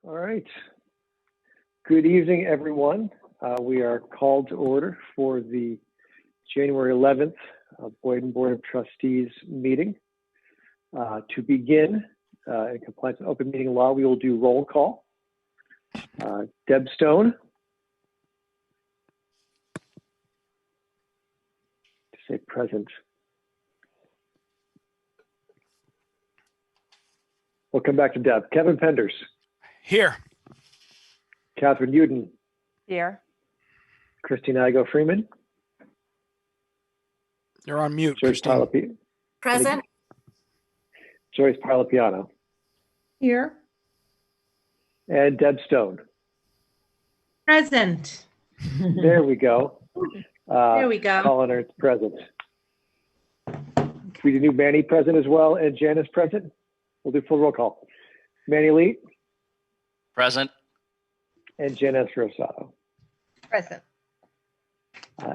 All right. Good evening, everyone. We are called to order for the January 11th Boyden Board of Trustees meeting. To begin, in compliance with open meeting law, we will do roll call. Deb Stone. To say present. We'll come back to Deb. Kevin Penders. Here. Catherine Uden. Here. Christine Igo Freeman. You're on mute, Joyce Christine. Present. Joyce Parlapiano. Here. And Deb Stone. Present. There we go. There we go. Colin Ernst present. We do Manny present as well, and Janice present. We'll do full roll call. Manny Lee. Present. And Janice Rosado. Present.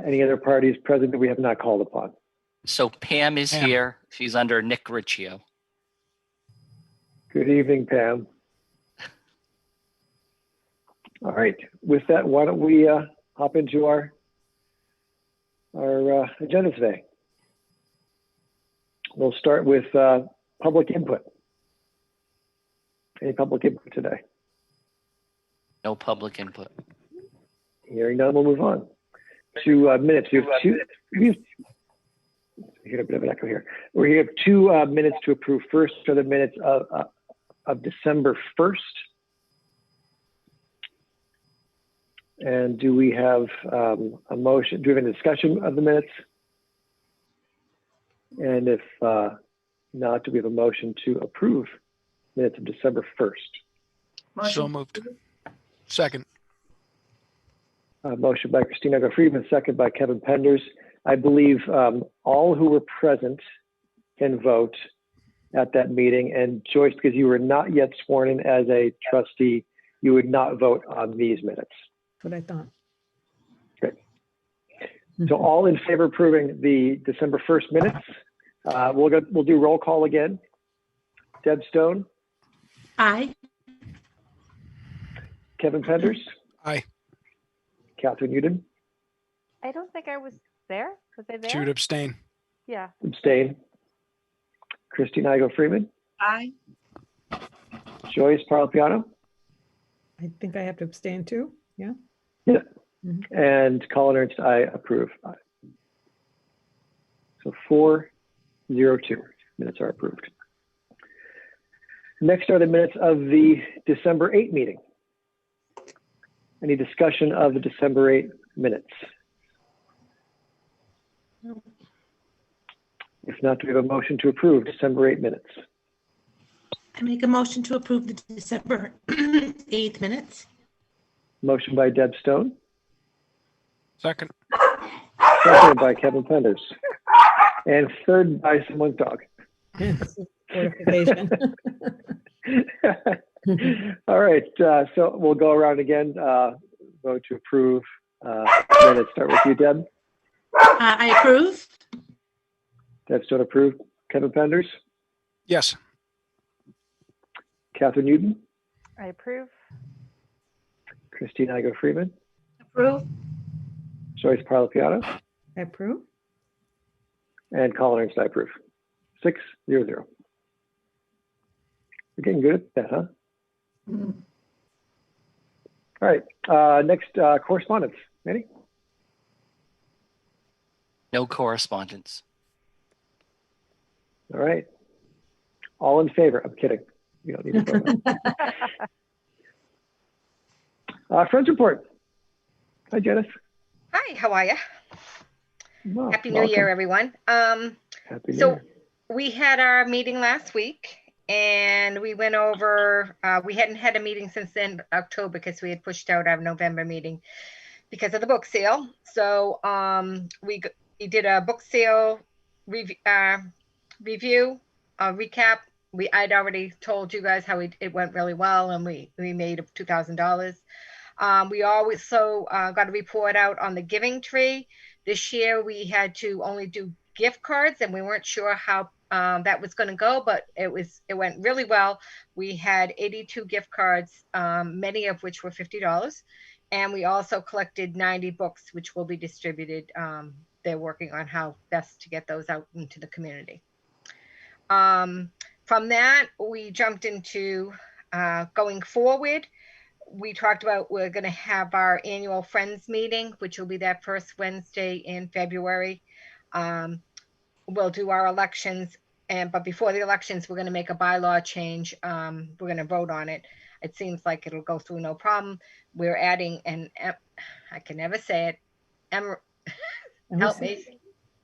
Any other parties present that we have not called upon? So Pam is Pam. here. She's under Nick Riccio. Good evening, Pam. All right. With that, why don't we hop into our agenda today? We'll start with public input. Any public input today? No public input. Hearing none, we'll move on to minutes. We get a bit of an echo here. We have 2 minutes to approve. First are the minutes of December 1st. And do we have a motion? Do we have a discussion of the minutes? And if not, do we have a motion to approve minutes of December 1st? So moved. Second. Motion by Christina Friedman, second by Kevin Penders. I believe all who were present can vote at that meeting. And Joyce, because you were not yet sworn in as a trustee, you would not vote on these minutes. That's what I thought. Great. So all in favor of approving the December 1st minutes. We'll do roll call again. Deb Stone. Aye. Kevin Penders. Aye. Catherine Uden. I don't think I was there. Was I there? Jude abstain. Yeah. Abstain. Christine Igo Freeman. Aye. Joyce Parlapiano. I think I have to abstain too. Yeah. Yeah. Mhm. And Colin Ernst, I approve. So 4-0-2 minutes are approved. Next are the minutes of the December 8 meeting. Any discussion of the December 8 minutes? If not, do we have a motion to approve December 8 minutes? I make a motion to approve the December 8th minutes. Motion by Deb Stone, Second. seconded by Kevin Penders, and third by someone's dog. Fortification. All right, so we'll go around again. Vote to approve. Let's start with you, Deb. I approve. Deb Stone approved. Kevin Penders, Yes. Catherine Uden, I approve. Christine Igo Freeman, Approve. Joyce Parlapiano, I approve. and Colin Ernst, I approve. 6-0-0. We're getting good at that, huh? All right, next correspondence. Manny? No correspondence. All right. All in favor? I'm kidding. You don't need to vote. Friends report. Hi, Janice. Hi, how are you? Well, Happy New welcome. Year, everyone. Happy New So Year. we had our meeting last week and we went over, we hadn't had a meeting since then, October, because we had pushed out our November meeting because of the book sale. So we did a book sale review, recap. I'd already told you guys how it went really well and we made $2,000. We also got a report out on the Giving Tree. This year we had to only do gift cards and we weren't sure how that was going to go, but it went really well. We had 82 gift cards, many of which were $50. And we also collected 90 books, which will be distributed. They're working on how best to get those out into the community. From that, we jumped into going forward. We talked about we're going to have our annual Friends meeting, which will be that first Wednesday in February. We'll do our elections, but before the elections, we're going to make a bylaw change. We're going to vote on it. It seems like it'll go through no problem. We're adding I can never say it. Help me.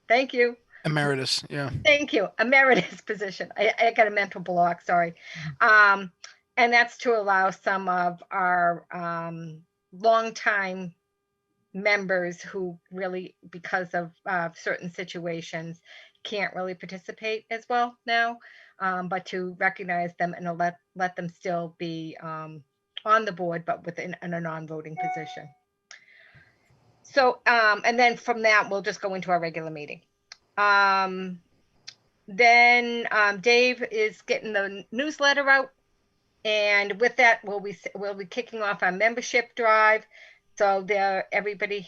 Thank you. Emeritus, yeah. Thank you. Emeritus position. I got a mental block, sorry. And that's to allow some of our longtime members who really, because of certain situations, can't really participate as well now, but to recognize them and let them still be on the board, but in a non-voting position. So, and then from that, we'll just go into our regular meeting. Then Dave is getting the newsletter out, and with that, we'll be kicking off our membership drive. So everybody,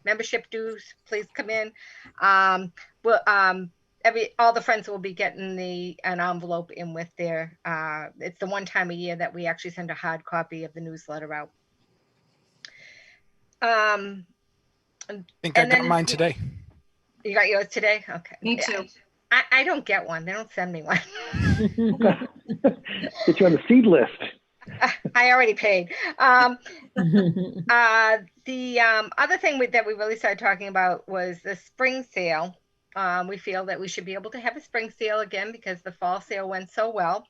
membership dues, please come in. All the friends will be getting an envelope in with their. It's the one time a year that we actually send a hard copy of the newsletter out. I think I got mine today. You got yours today? Okay. Me too. I don't get one. They don't send me one. Get you on the seed list. I already paid. The other thing that we really started talking about was the spring sale. We feel that we should be able to have a spring sale again because the fall sale went so well,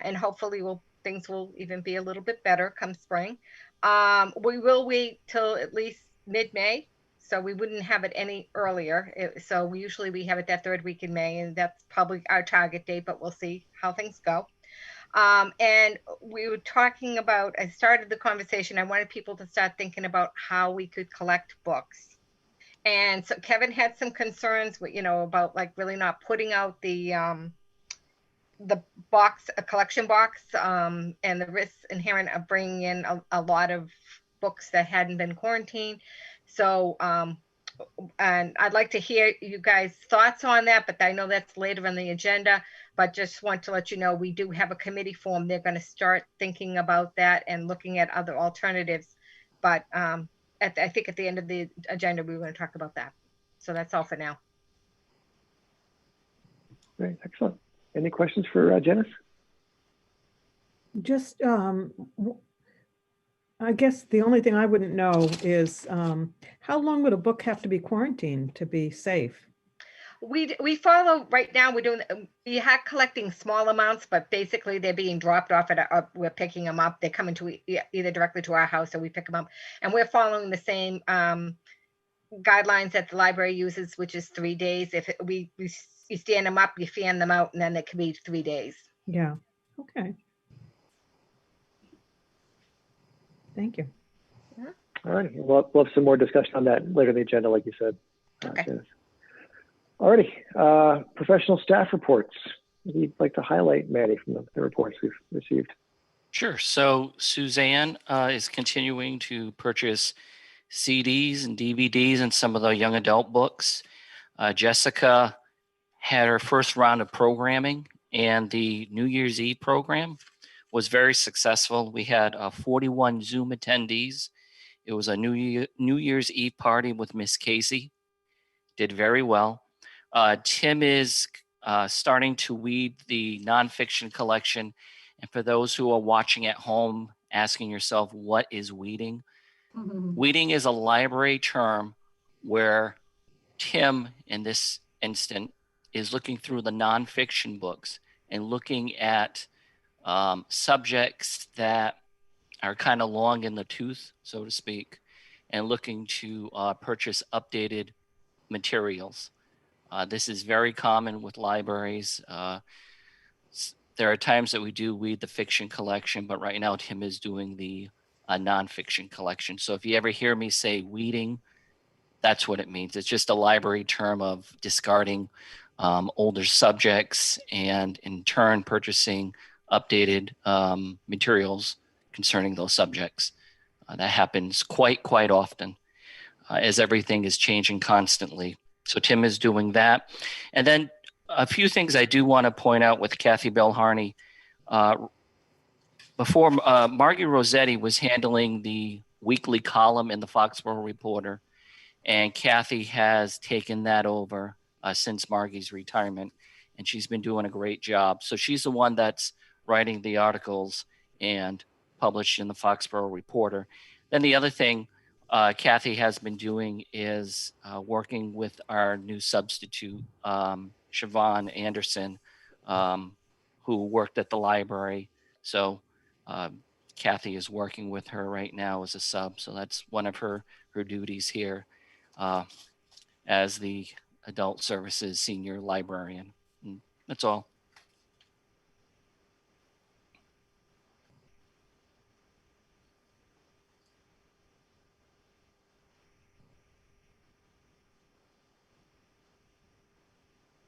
and hopefully things will even be a little bit better come spring. We will wait till at least mid-May. So we wouldn't have it any earlier. So we usually have it that third week in May, and that's probably our target date, but we'll see how things go. And we were talking about, I started the conversation, I wanted people to start thinking about how we could collect books. And so Kevin had some concerns with, about like really not putting out the box, a collection box, and the risks inherent of bringing in a lot of books that hadn't been quarantined. So, and I'd like to hear you guys' thoughts on that, but I know that's later on the agenda, but just want to let you know, we do have a committee form. They're going to start thinking about that and looking at other alternatives. But I think at the end of the agenda, we were going to talk about that. So that's all for now. Great, excellent. Any questions for Janice? Just, I guess the only thing I wouldn't know is how long would a book have to be quarantined to be safe? We follow right now. We are collecting small amounts, but basically they're being dropped off we're picking them up. They're coming to either directly to our house or we pick them up, and we're following the same guidelines that the library uses, which is 3 days. If you stand them up, you fan them out, and then it can be 3 days. Yeah. Okay. Thank you. All right, we'll have some more discussion on that later in the agenda, like you said. Okay. Janice. All righty, professional staff reports. You'd like to highlight, Maddie, from the reports we've received. Sure. So Suzanne is continuing to purchase CDs and DVDs and some of the young adult books. Jessica had her first round of programming, and the New Year's Eve program was very successful. We had 41 Zoom attendees. It was a New Year's Eve party with Miss Casey. Did very well. Tim is starting to weed the nonfiction collection. And for those who are watching at home, asking yourself, what is weeding? Mm-hmm. Weeding is a library term where Tim, in this instant, is looking through the nonfiction books and looking at subjects that are kind of long in the tooth, so to speak, and looking to purchase updated materials. This is very common with libraries. There are times that we do weed the fiction collection, but right now Tim is doing the nonfiction collection. So if you ever hear me say weeding, that's what it means. It's just a library term of discarding older subjects, and in turn purchasing updated materials concerning those subjects. That happens quite often as everything is changing constantly. So Tim is doing that. And then a few things I do want to point out with Kathy Belharney. Before Margie Rossetti was handling the weekly column in the Foxborough Reporter, and Kathy has taken that over since Margie's retirement, and she's been doing a great job. So she's the one that's writing the articles and published in the Foxborough Reporter. Then the other thing Kathy has been doing is working with our new substitute, Siobhan Anderson, who worked at the library. So Kathy is working with her right now as a sub. So that's one of her duties here as the adult services senior librarian. And that's all.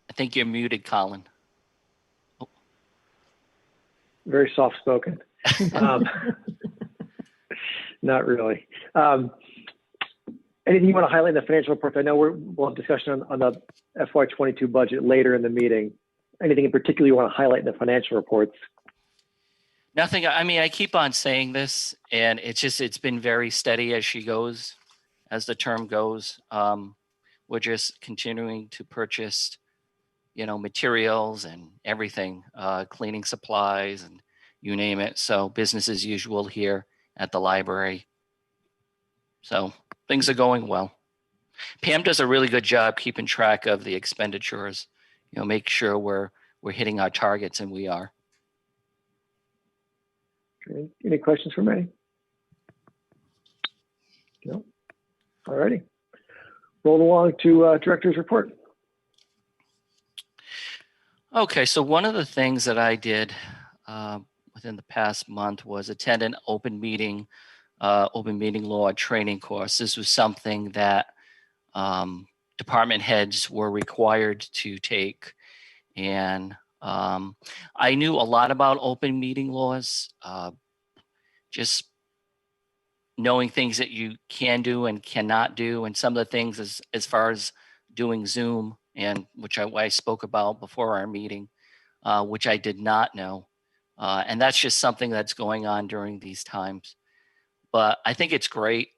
I think you're muted, Colin. Very soft-spoken. Not really. Anything you want to highlight in the financial reports? I know we'll have discussion on the FY22 budget later in the meeting. Anything in particular you want to highlight in the financial reports? Nothing. I mean, I keep on saying this, and it's been very steady as she goes, as the term goes. We're just continuing to purchase, materials and everything, cleaning supplies and you name it. So business as usual here at the library. So things are going well. Pam does a really good job keeping track of the expenditures, make sure we're hitting our targets, and we are. Okay. Any questions for me? No? All righty. Roll along to director's report. Okay, so one of the things that I did within the past month was attend an open meeting law training course. This was something that department heads were required to take. And I knew a lot about open meeting laws, just knowing things that you can do and cannot do. And some of the things as far as doing Zoom, and which I spoke about before our meeting, which I did not know. And that's just something that's going on during these times. But I think it's great,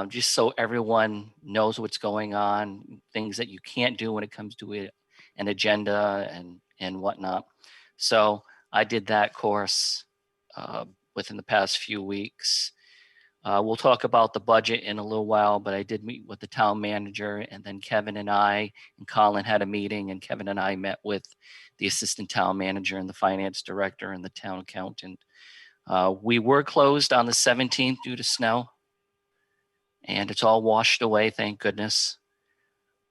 just so everyone knows what's going on, things that you can't do when it comes to an agenda and whatnot. So I did that course within the past few weeks. We'll talk about the budget in a little while, but I did meet with the town manager, and then Kevin and I and Colin had a meeting, and Kevin and I met with the assistant town manager and the finance director and the town accountant. We were closed on the 17th due to snow, and it's all washed away, thank goodness.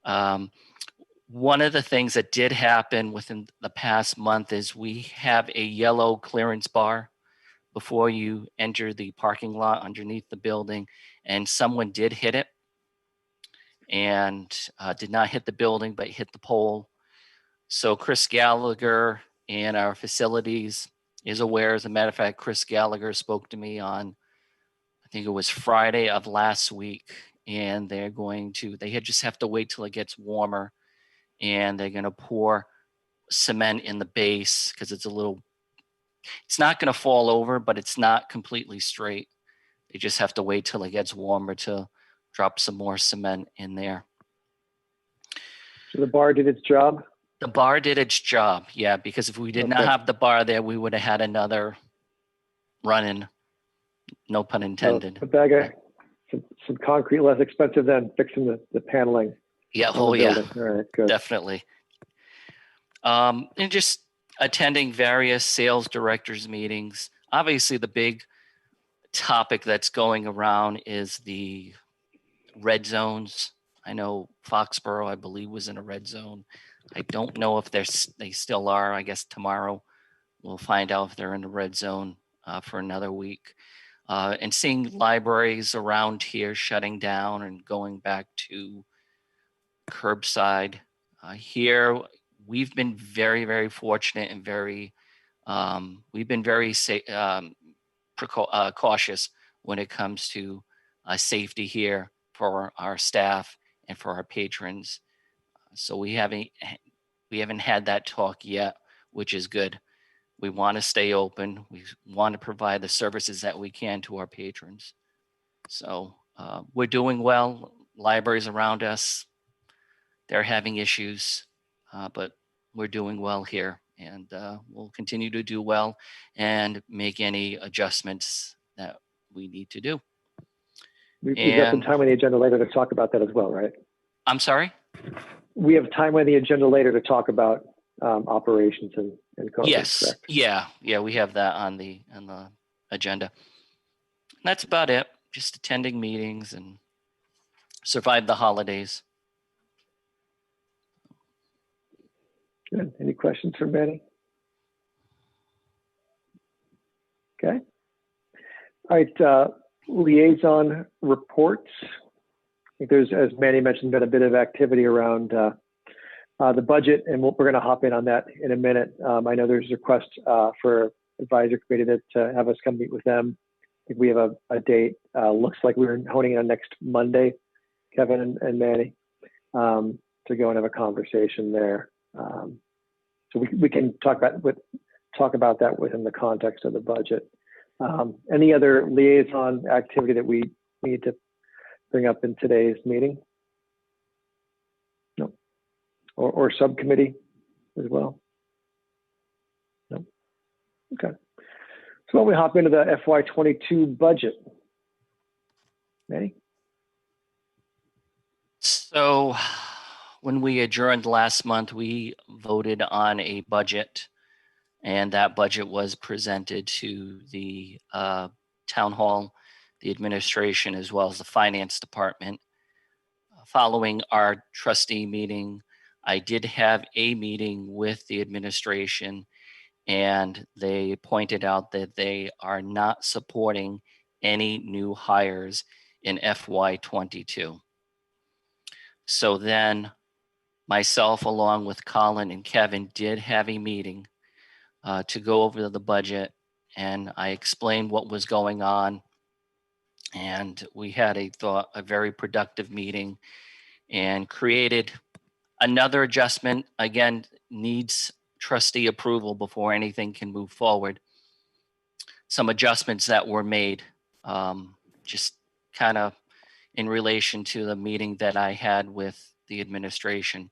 One of the things that did happen within the past month is we have a yellow clearance bar before you enter the parking lot underneath the building, and someone did hit it and did not hit the building, but hit the pole. So Chris Gallagher and our facilities is aware. As a matter of fact, Chris Gallagher spoke to me on, I think it was Friday of last week, and they just have to wait till it gets warmer, and they're going to pour cement in the base because it's not going to fall over, but it's not completely straight. They just have to wait till it gets warmer to drop some more cement in there. So the bar did its job? The bar did its job, yeah, because if we did not have the bar there, we would have had another run-in, no pun intended. A bag of some concrete less expensive than fixing the paneling. Yeah, yeah. All right, good. Definitely. And just attending various sales directors meetings. Obviously, the big topic that's going around is the red zones. I know Foxborough, I believe, was in a red zone. I don't know if they still are. I guess tomorrow we'll find out if they're in the red zone for another week. And seeing libraries around here shutting down and going back to curbside. Here, we've been very, very fortunate and we've been very cautious when it comes to safety here for our staff and for our patrons. So we haven't had that talk yet, which is good. We want to stay open. We want to provide the services that we can to our patrons. So we're doing well. Libraries around us, they're having issues, but we're doing well here, and we'll continue to do well and make any adjustments that we need to do. We've got some time on the agenda later to talk about that as well, right? I'm sorry? We have time on the agenda later to talk about operations and COVID. Yes. Correct? Yeah, we have that on the agenda. And that's about it. Just attending meetings and survive the holidays. Good. Any questions for Manny? Okay. All right. Liaison reports. I think there's, as Manny mentioned, been a bit of activity around the budget, and we're going to hop in on that in a minute. I know there's a request for advisory committee to have us come meet with them. I think we have a date. Looks like we're honing in on next Monday, Kevin and Manny, to go and have a conversation there. So we can talk about that within the context of the budget. Any other liaison activity that we need to bring up in today's meeting? No. Or subcommittee as well? No. Okay. So why don't we hop into the FY22 budget? Manny? So when we adjourned last month, we voted on a budget, and that budget was presented to the town hall, the administration, as well as the finance department. Following our trustee meeting, I did have a meeting with the administration, and they pointed out that they are not supporting any new hires in FY22. So then myself, along with Colin and Kevin, did have a meeting to go over the budget, and I explained what was going on, and we had a very productive meeting and created another adjustment. Again, needs trustee approval before anything can move forward. Some adjustments that were made, just kind of in relation to the meeting that I had with the administration.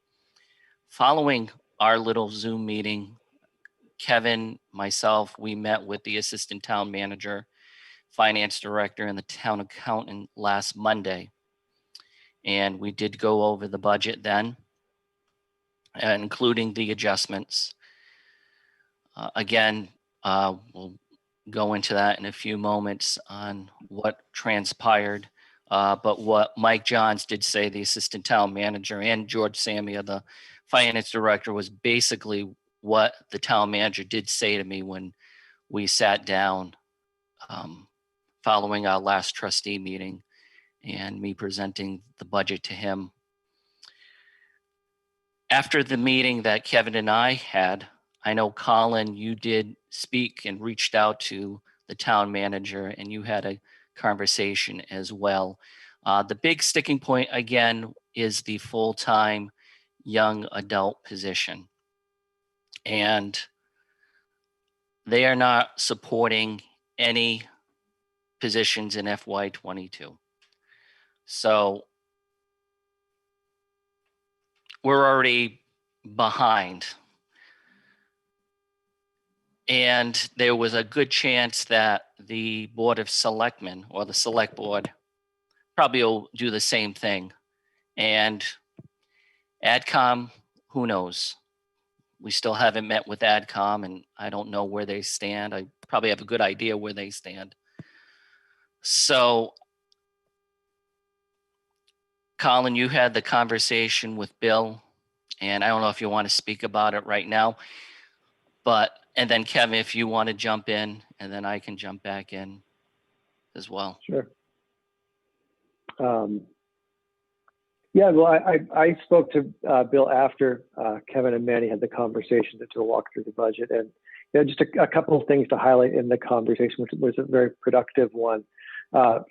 Following our little Zoom meeting, Kevin, myself, we met with the assistant town manager, finance director, and the town accountant last Monday. And we did go over the budget then, including the adjustments. Again, we'll go into that in a few moments on what transpired. But what Mike Johns did say, the assistant town manager, and George Samia, the finance director, was basically what the town manager did say to me when we sat down following our last trustee meeting and me presenting the budget to him. After the meeting that Kevin and I had, I know, Colin, you did speak and reached out to the town manager, and you had a conversation as well. The big sticking point, again, is the full-time young adult position. And they are not supporting any positions in FY22. So we're already behind. And there was a good chance that the Board of Selectmen, or the Select Board, probably will do the same thing. And AdCom, who knows? We still haven't met with AdCom, and I don't know where they stand. I probably have a good idea where they stand. So, Colin, you had the conversation with Bill, and I don't know if you want to speak about it right now, and then Kevin, if you want to jump in, and then I can jump back in as well. Sure. Yeah, well, I spoke to Bill after Kevin and Manny had the conversation to walk through the budget, and just a couple of things to highlight in the conversation, which was a very productive one.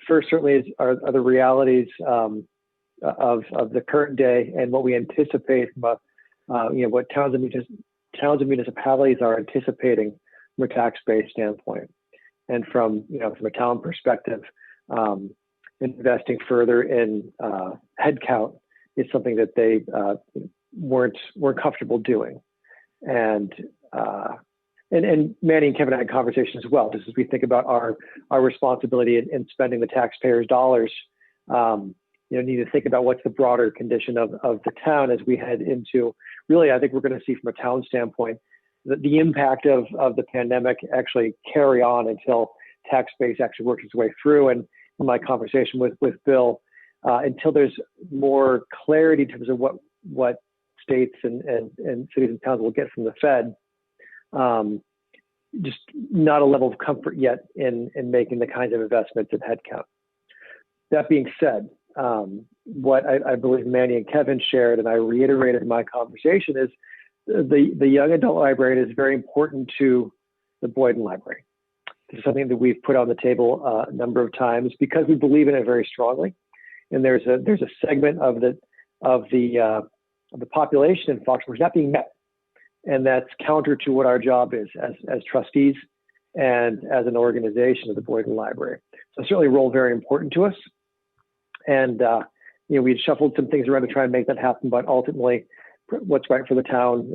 First, certainly, are the realities of the current day and what we anticipate from what towns and municipalities are anticipating from a tax base standpoint, and from a town perspective. Investing further in headcount is something that they weren't comfortable doing, and Manny and Kevin had a conversation as well, just as we think about our responsibility in spending the taxpayers' dollars. Need to think about what's the broader condition of the town as we head into. Really, I think we're going to see from a town standpoint the impact of the pandemic actually carry on until tax base actually works its way through. And my conversation with Bill, until there's more clarity in terms of what states and cities and towns will get from the Fed, just not a level of comfort yet in making the kinds of investments in headcount. That being said, what I believe Manny and Kevin shared, and I reiterated in my conversation, is the young adult library is very important to the Boyden Library. This is something that we've put on the table a number of times because we believe in it very strongly. And there's a segment of the population in Foxborough not being met, and that's counter to what our job is as trustees and as an organization of the Boyden Library. So certainly a role very important to us. And we had shuffled some things around to try and make that happen, but ultimately, what's right for the town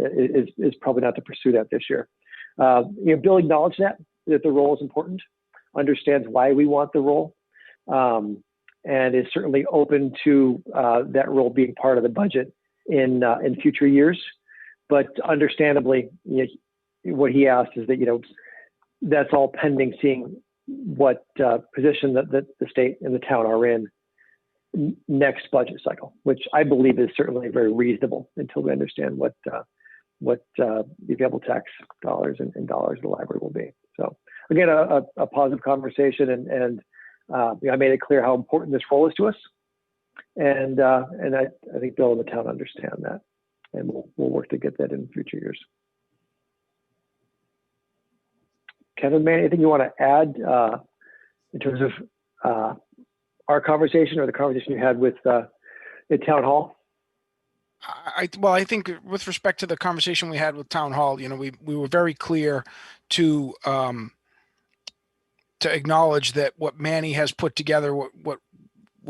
is probably not to pursue that this year. Bill acknowledged that the role is important, understands why we want the role, and is certainly open to that role being part of the budget in future years. But understandably, what he asked is that that's all pending seeing what position that the state and the town are in next budget cycle, which I believe is certainly very reasonable until we understand what the available tax dollars and dollars of the library will be. So again, a positive conversation, and I made it clear how important this role is to us, and I think Bill and the town understand that, and we'll work to get that in future years. Kevin, Manny, anything you want to add in terms of our conversation or the conversation you had with the town hall? I think with respect to the conversation we had with town hall, we were very clear to acknowledge that what Manny has put together, what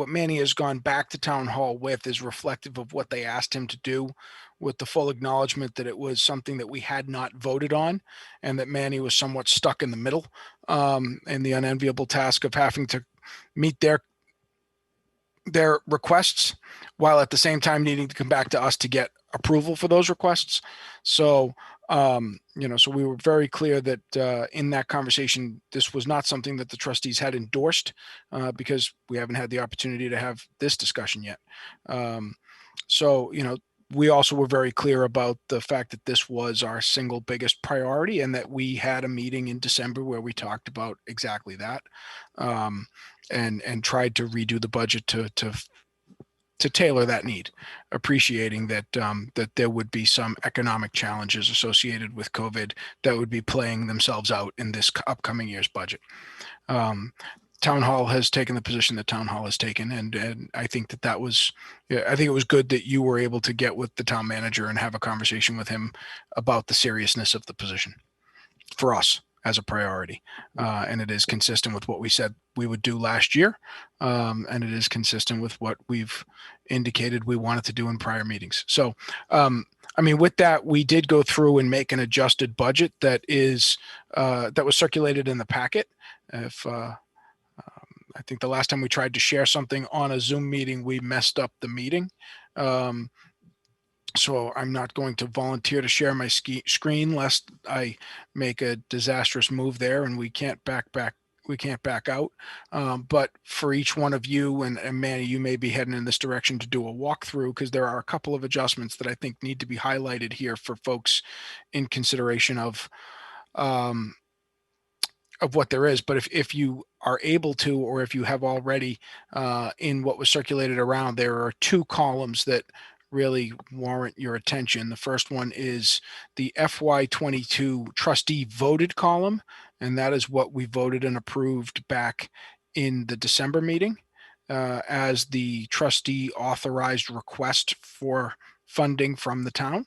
Manny has gone back to town hall with, is reflective of what they asked him to do, with the full acknowledgement that it was something that we had not voted on, and that Manny was somewhat stuck in the middle, and the unenviable task of having to meet their requests while at the same time needing to come back to us to get approval for those requests. So so we were very clear that in that conversation, this was not something that the trustees had endorsed, because we haven't had the opportunity to have this discussion yet. We also were very clear about the fact that this was our single biggest priority, and that we had a meeting in December where we talked about exactly that, and tried to redo the budget to tailor that need, appreciating that that there would be some economic challenges associated with COVID that would be playing themselves out in this upcoming year's budget. Town Hall has taken the position that Town Hall has taken, and I think that was, I think it was good that you were able to get with the town manager and have a conversation with him about the seriousness of the position for us as a priority, and it is consistent with what we said we would do last year, and it is consistent with what we've indicated we wanted to do in prior meetings. So with that, we did go through and make an adjusted budget that is that was circulated in the packet. If I think the last time we tried to share something on a Zoom meeting, we messed up the meeting. So I'm not going to volunteer to share my screen lest I make a disastrous move there and we can't back out. But for each one of you, and Manny, you may be heading in this direction to do a walkthrough, because there are a couple of adjustments that I think need to be highlighted here for folks in consideration of of what there is. But if you are able to, or if you have already in what was circulated around, there are two columns that really warrant your attention. The first one is the FY22 trustee voted column, and that is what we voted and approved back in the December meeting as the trustee authorized request for funding from the town.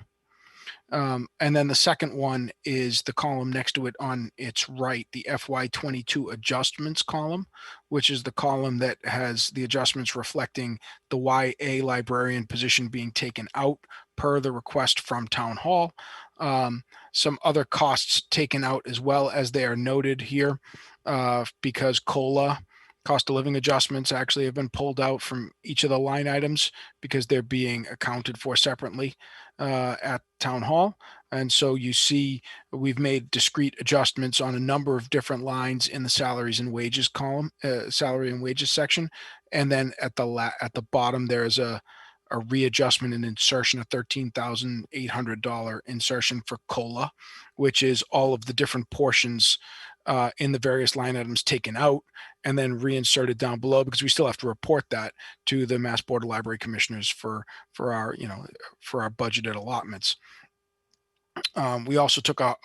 And then the second one is the column next to it on its right, the FY22 adjustments column, which is the column that has the adjustments reflecting the YA librarian position being taken out per the request from Town Hall. Some other costs taken out as well, as they are noted here, because COLA, cost of living adjustments, actually have been pulled out from each of the line items because they're being accounted for separately at Town Hall. And so you see we've made discrete adjustments on a number of different lines in the salaries and wages column, salary and wages section. And then at the bottom, there's a readjustment and insertion, a $13,800 insertion for COLA, which is all of the different portions in the various line items taken out and then reinserted down below, because we still have to report that to the Mass Board of Library Commissioners for our, for our budgeted allotments. We also took a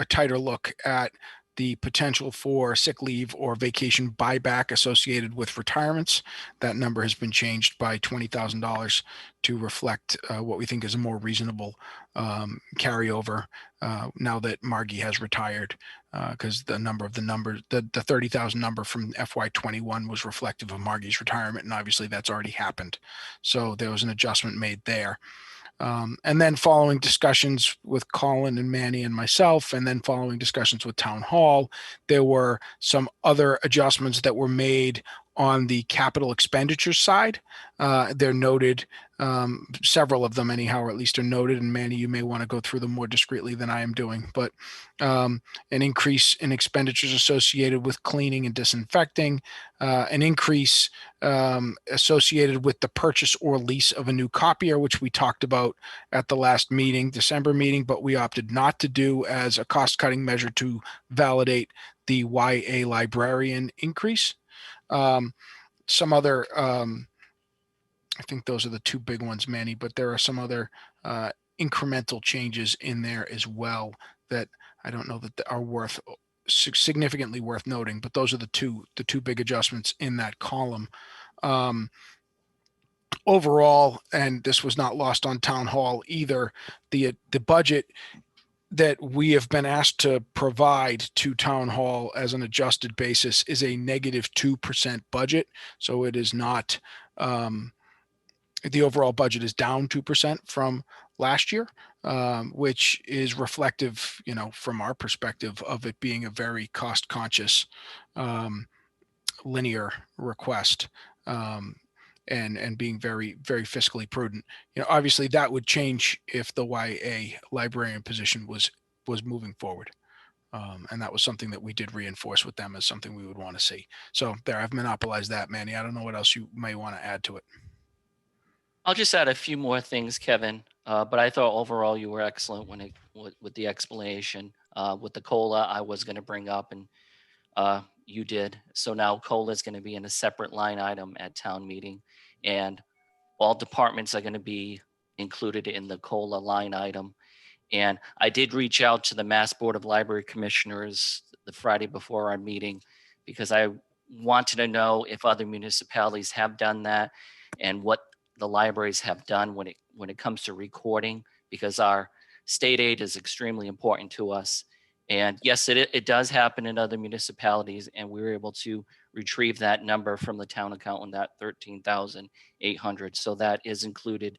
tighter look at the potential for sick leave or vacation buyback associated with retirements. That number has been changed by $20,000 to reflect what we think is a more reasonable carryover now that Margie has retired, because the 30,000 number from FY21 was reflective of Margie's retirement, and obviously that's already happened. So there was an adjustment made there. And then following discussions with Colin and Manny and myself, and then following discussions with Town Hall, there were some other adjustments that were made on the capital expenditure side. They're noted, several of them anyhow, or at least are noted, and Manny, you may want to go through them more discreetly than I am doing, but an increase in expenditures associated with cleaning and disinfecting, an increase associated with the purchase or lease of a new copier, which we talked about at the last meeting, December meeting, but we opted not to do as a cost-cutting measure to validate the YA librarian increase. Some other, I think those are the two big ones, Manny, but there are some other incremental changes in there as well that I don't know that are significantly worth noting, but those are the two big adjustments in that column. Overall, and this was not lost on Town Hall either, the budget that we have been asked to provide to Town Hall as an adjusted basis is a negative 2% budget. So it is not, the overall budget is down 2% from last year, which is reflective, from our perspective, of it being a very cost conscious, linear request. And being very, very fiscally prudent. Obviously that would change if the YA librarian position was moving forward. And that was something that we did reinforce with them as something we would want to see. So there, I've monopolized that, Manny. I don't know what else you may want to add to it. I'll just add a few more things, Kevin. But I thought overall you were excellent with the explanation. With the COLA, I was going to bring up, and you did. So now COLA is going to be in a separate line item at town meeting, and all departments are going to be included in the COLA line item. And I did reach out to the Mass Board of Library Commissioners the Friday before our meeting, because I wanted to know if other municipalities have done that and what the libraries have done when it comes to recording, because our state aid is extremely important to us. And yes, it does happen in other municipalities, and we were able to retrieve that number from the town accountant, that 13,800. So that is included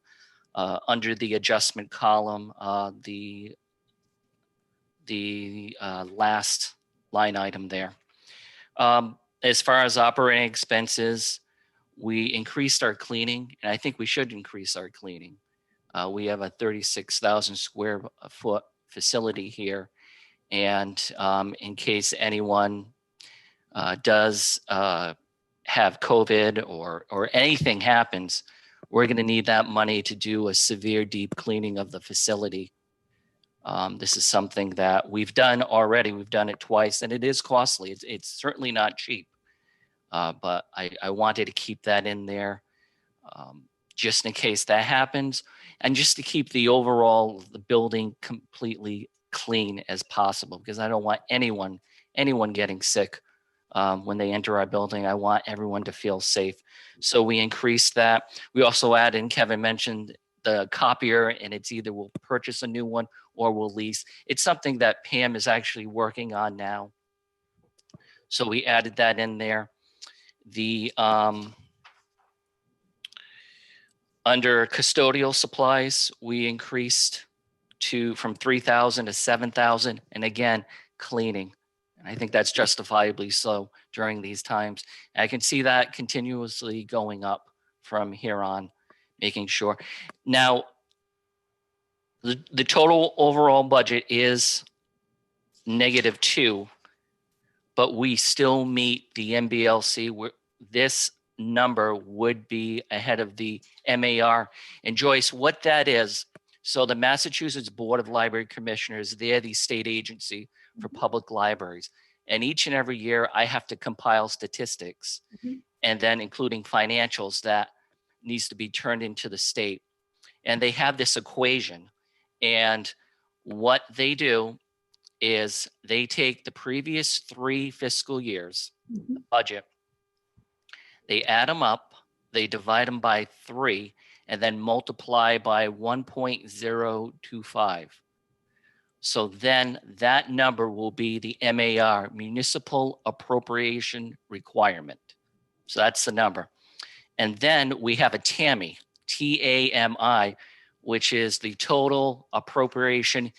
under the adjustment column, the last line item there. As far as operating expenses, we increased our cleaning, and I think we should increase our cleaning. We have a 36,000 square foot facility here. And in case anyone does have COVID or anything happens, we're going to need that money to do a severe deep cleaning of the facility. This is something that we've done already. We've done it twice, and it is costly. It's certainly not cheap, but I wanted to keep that in there just in case that happens, and just to keep the building completely clean as possible, because I don't want anyone getting sick when they enter our building. I want everyone to feel safe. So we increased that. We also added, and Kevin mentioned, the copier, and it's either we'll purchase a new one or we'll lease. It's something that Pam is actually working on now. So we added that in there. The under custodial supplies, we increased from 3,000 to 7,000, and again, cleaning. And I think that's justifiably so during these times. I can see that continuously going up from here on, making sure. Now, the total overall budget is -2, but we still meet the MBLC. This number would be ahead of the MAR. And Joyce, what that is, so the Massachusetts Board of Library Commissioners, they're the state agency for public libraries. And each and every year I have to compile statistics, and then including financials that needs to be turned into the state. And they have this equation. And what they do is they take the previous 3 fiscal years, the budget, they add them up, they divide them by 3, and then multiply by 1.025. So then that number will be the MAR, Municipal Appropriation Requirement. So that's the number. And then we have a TAMI, TAMI, which is the total appropriation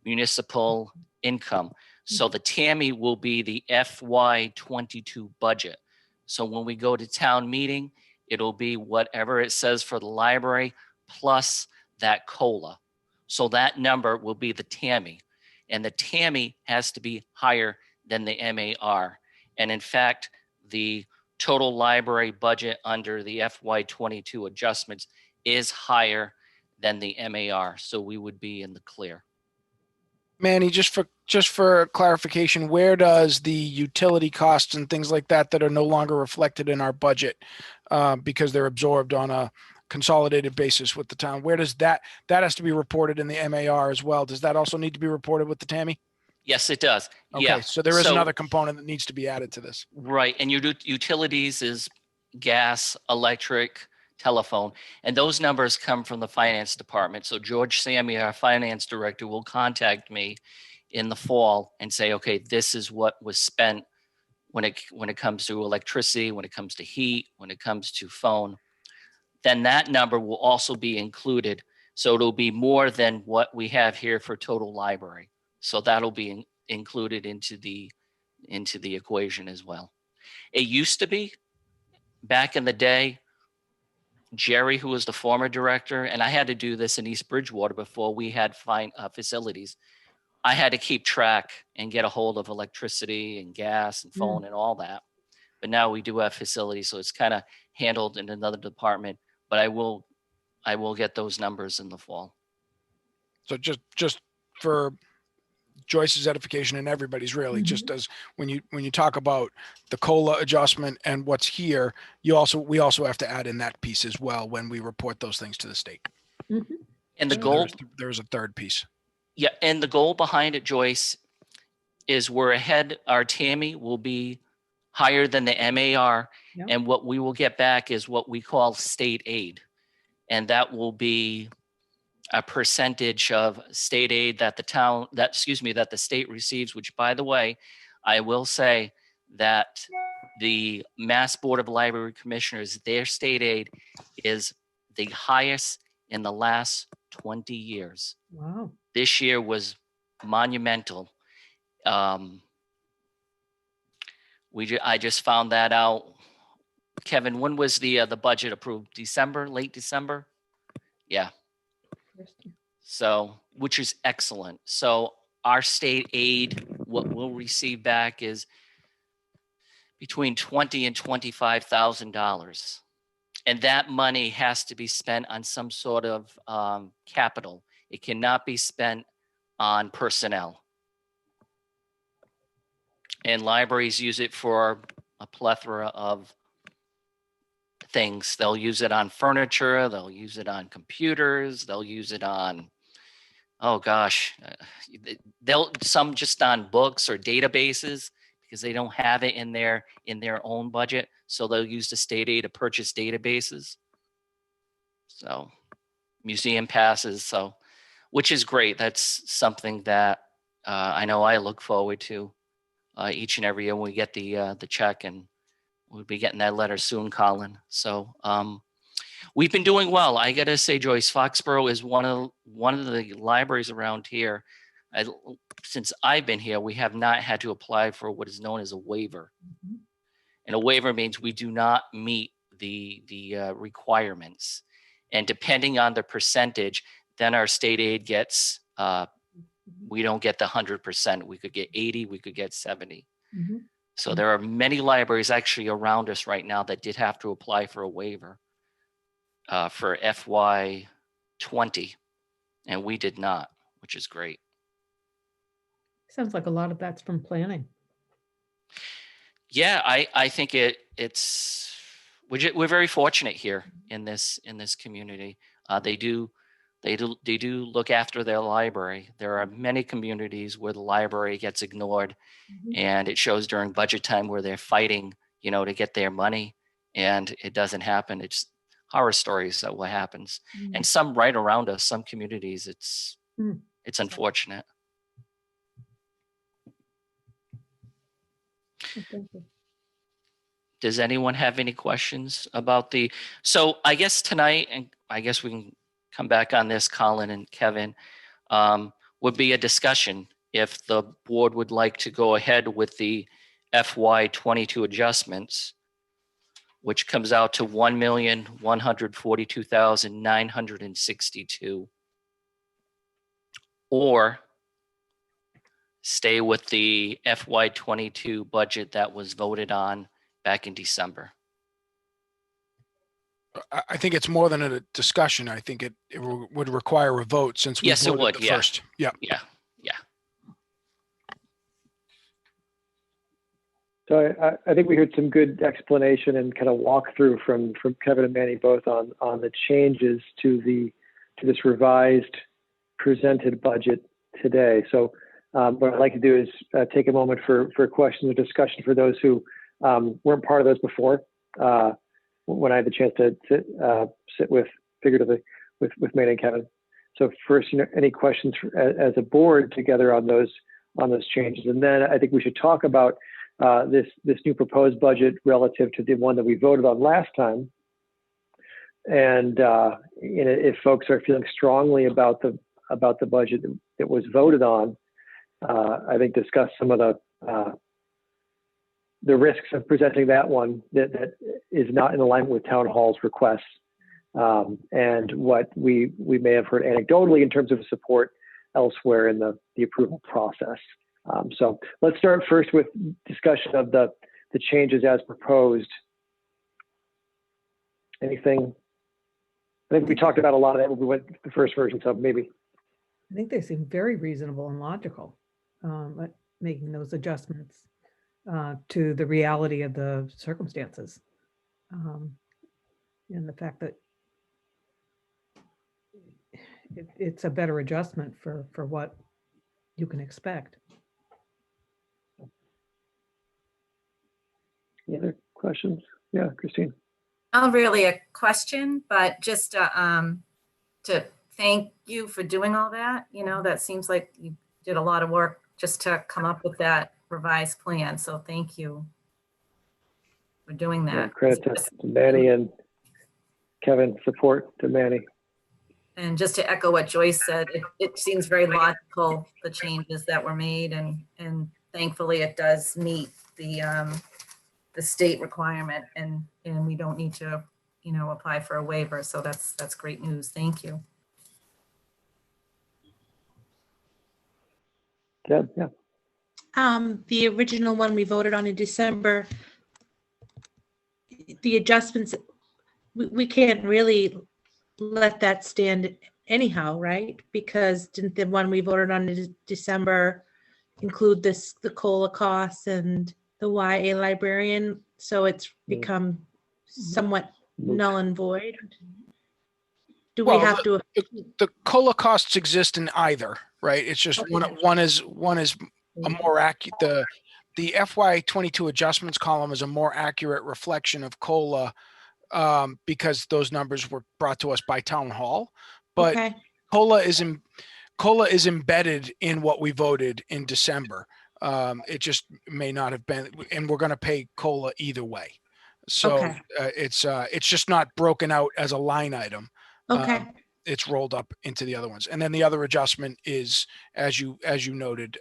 municipal income. So the TAMI will be the FY22 budget. So when we go to town meeting, it'll be whatever it says for the library plus that COLA. So that number will be the TAMI. And the TAMI has to be higher than the MAR. And in fact, the total library budget under the FY22 adjustments is higher than the MAR. So we would be in the clear. Manny, just for clarification, where does the utility costs and things like that are no longer reflected in our budget because they're absorbed on a consolidated basis with the town, where does that has to be reported in the MAR as well? Does that also need to be reported with the TAMI? Yes, it does. Okay, yeah. So there is another component that needs to be added to this. Right, and your utilities is gas, electric, telephone, and those numbers come from the finance department. So George Sammy, our finance director, will contact me in the fall and say, okay, this is what was spent when it comes to electricity, when it comes to heat, when it comes to phone. Then that number will also be included. So it'll be more than what we have here for total library. So that'll be included into the equation as well. It used to be back in the day, Jerry, who was the former director, and I had to do this in East Bridgewater before we had facilities. I had to keep track and get a hold of electricity and gas and phone and all that. But now we do have facilities, so it's kind of handled in another department. But I will get those numbers in the fall. So just for Joyce's edification and everybody's really, just as when you talk about the COLA adjustment and what's here, we also have to add in that piece as well when we report those things to the state. And the goal, there's a third piece. Yeah, and the goal behind it, Joyce, is we're ahead. Our TAMI will be higher than the MAR, and what we will get back is what we call state aid, and that will be a percentage of state aid that the state receives, which, by the way, I will say that the Mass Board of Library Commissioners, their state aid is the highest in the last 20 years. Wow. This year was monumental. I just found that out. Kevin, when was the budget approved? December, late December? Yeah. So, which is excellent. So our state aid, what we'll receive back is between $20,000 and $25,000. And that money has to be spent on some sort of capital. It cannot be spent on personnel. And libraries use it for a plethora of things. They'll use it on furniture, they'll use it on computers, they'll use it on, oh gosh, some just on books or databases because they don't have it in their own budget. So they'll use the state aid to purchase databases. So museum passes, so which is great. That's something that I know I look forward to each and every year when we get the check, and we'll be getting that letter soon, Colin. So we've been doing well. I gotta say, Joyce, Foxborough is one of the libraries around here. Since I've been here, we have not had to apply for what is known as a waiver. Mhm. And a waiver means we do not meet the requirements. And depending on the percentage, then our state aid gets, we don't get the 100%. We could get 80, we could get 70. Mhm. So there are many libraries actually around us right now that did have to apply for a waiver for FY20, and we did not, which is great. Sounds like a lot of that's from planning. Yeah, I think we're very fortunate here in this community. They do look after their library. There are many communities where the library gets ignored, Mhm. and it shows during budget time where they're fighting, to get their money, and it doesn't happen. It's horror stories of what happens. Mm. And some right around us, some communities, it's unfortunate. Thank you. Does anyone have any questions about so I guess tonight, and I guess we can come back on this, Colin and Kevin, would be a discussion if the board would like to go ahead with the FY22 adjustments, which comes out to $1,142,962, or stay with the FY22 budget that was voted on back in December. I think it's more than a discussion. I think it would require a vote since we Yes, it voted would, the yeah. first. Yeah. Yeah. So I think we heard some good explanation and kind of walkthrough from Kevin and Manny both on the changes to this revised presented budget today. So what I'd like to do is take a moment for questions or discussion for those who weren't part of those before. When I had the chance to sit figuratively with Manny and Kevin. So first, any questions as a board together on those changes, and then I think we should talk about this new proposed budget relative to the one that we voted on last time. And if folks are feeling strongly about the budget that was voted on, I think discuss some of the risks of presenting that one that is not in alignment with town hall's requests, and what we may have heard anecdotally in terms of support elsewhere in the approval process. So let's start first with discussion of the changes as proposed. Anything? I think we talked about a lot of that when we went the first version, so maybe. I think they seem very reasonable and logical, making those adjustments to the reality of the circumstances, and the fact that it's a better adjustment for what you can expect. Any other questions? Yeah, Christine. Not really a question, but just to thank you for doing all that. That seems like you did a lot of work just to come up with that revised plan. So thank you for doing that. Yeah, credit to Manny and Kevin, support to Manny. And just to echo what Joyce said, it seems very logical, the changes that were made, and thankfully it does meet the state requirement, and we don't need to, apply for a waiver. So that's great news. Thank you. Good, yeah. The original one we voted on in December, the adjustments, we can't really let that stand anyhow, right? Because didn't the one we voted on in December include the COLA costs and the YA librarian? So it's become somewhat null and void. Do we Well, have to? the COLA costs exist in either, right? It's just Okay. one is a more accurate, the FY22 adjustments column is a more accurate reflection of COLA, because those numbers were brought to us by town hall, but Okay, COLA is embedded in what we voted in December. It just may not have been, and we're going to pay COLA either way. So Okay. it's just not broken out as a line item. okay. It's rolled up into the other ones. And then the other adjustment is, as you noted,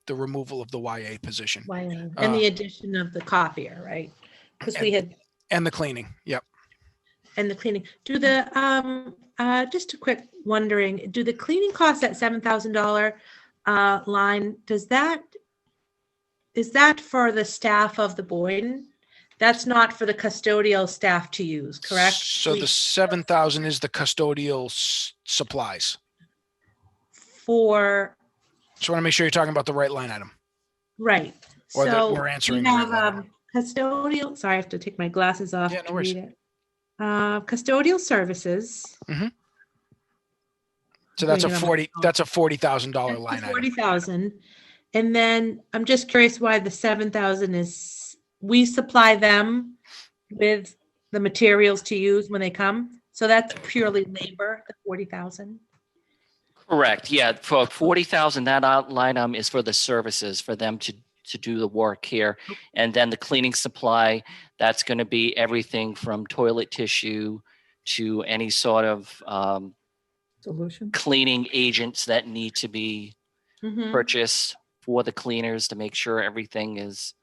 the removal of the YA position. YA. And the addition of the copier, right? Because we had, And the cleaning. Yep. and the cleaning. Do the, just a quick wondering, do the cleaning costs at $7,000 line, is that for the staff of the Boyden? That's not for the custodial staff to use, correct? So the 7,000 is the custodial supplies. For, So I want to make sure you're talking about the right line item. right. Or that So we're answering we the right have line. custodial, sorry, I have to take my glasses off Yeah, no to worries. read it. Custodial services. So that's Doing it on my phone. that's a $40,000 line item. 40,000. And then I'm just curious why the 7,000 is, we supply them with the materials to use when they come. So that's purely labor, the 40,000. Correct. Yeah, for 40,000, that line item is for the services for them to do the work here. And then the cleaning supply, that's going to be everything from toilet tissue to any sort of Solution. cleaning agents that need to be Mhm. purchased for the cleaners to make sure everything is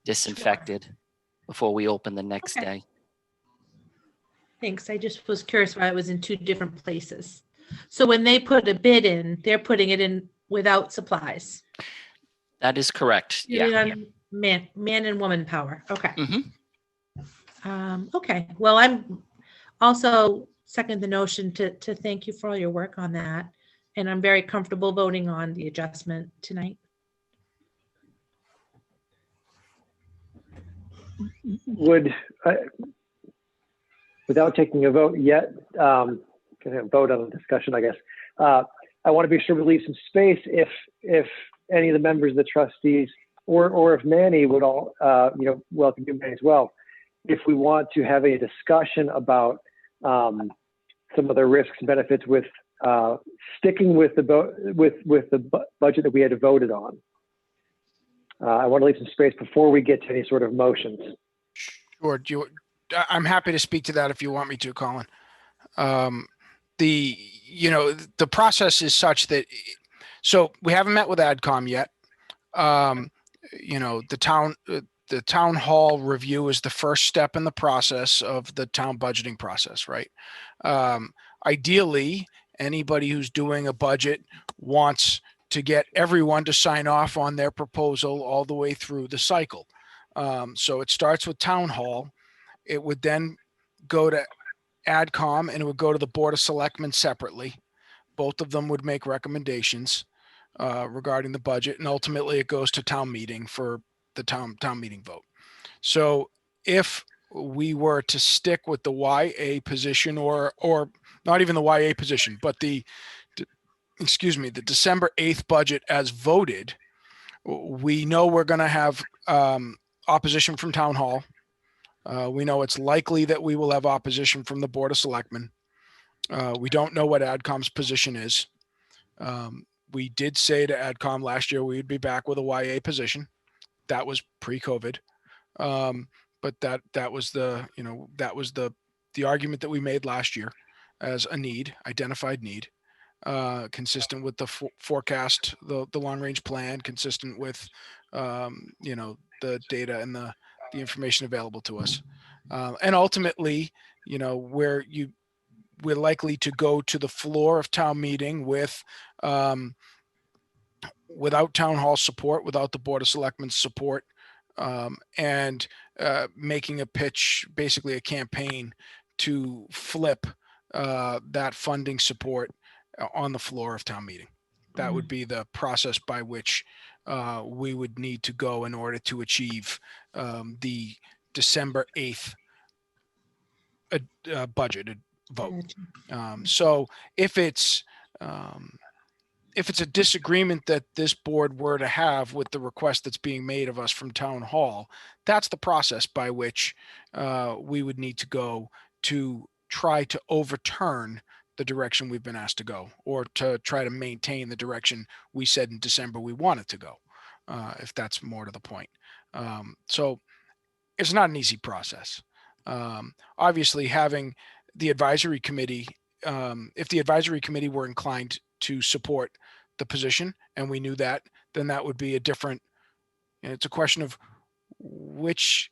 disinfected before we open the next Okay. day. Thanks. I just was curious why it was in two different places. So when they put a bid in, they're putting it in without supplies. That is correct. Purely Yeah. on Man and woman power. Okay. Mhm. Okay. Well, I'm also second the notion to thank you for all your work on that. And I'm very comfortable voting on the adjustment tonight. Would, without taking a vote yet, can I vote on the discussion, I guess. I want to be sure we leave some space if any of the members of the trustees or if Manny would all, welcome you, Manny, as well. If we want to have a discussion about some of the risks and benefits with sticking with the budget that we had voted on. I want to leave some space before we get to any sort of motions. Sure. I'm happy to speak to that if you want me to, Colin. The process is such that, so we haven't met with AdCom yet. The town hall review is the first step in the process of the town budgeting process, right? Ideally, anybody who's doing a budget wants to get everyone to sign off on their proposal all the way through the cycle. So it starts with town hall. It would then go to AdCom and it would go to the Board of Selectmen separately. Both of them would make recommendations regarding the budget, and ultimately it goes to town meeting for the town meeting vote. So if we were to stick with the YA position or not even the YA position, but the December 8th budget as voted, we know we're going to have opposition from town hall. We know it's likely that we will have opposition from the Board of Selectmen. We don't know what AdCom's position is. We did say to AdCom last year we'd be back with a YA position. That was pre-COVID. But that was the argument that we made last year as a need, identified need, consistent with the forecast, the long range plan, consistent with the data and the information available to us. And ultimately, we're likely to go to the floor of town meeting with without town hall support, without the Board of Selectmen's support, and making a pitch, basically a campaign to flip that funding support on the floor of town meeting. That would be the process by which we would need to go in order to achieve the December 8th budget vote. So if it's a disagreement that this board were to have with the request that's being made of us from town hall, that's the process by which we would need to go to try to overturn the direction we've been asked to go, or to try to maintain the direction we said in December we wanted to go, if that's more to the point. So it's not an easy process. Obviously, having the advisory committee, if the advisory committee were inclined to support the position and we knew that, then that would be a different, it's a question of which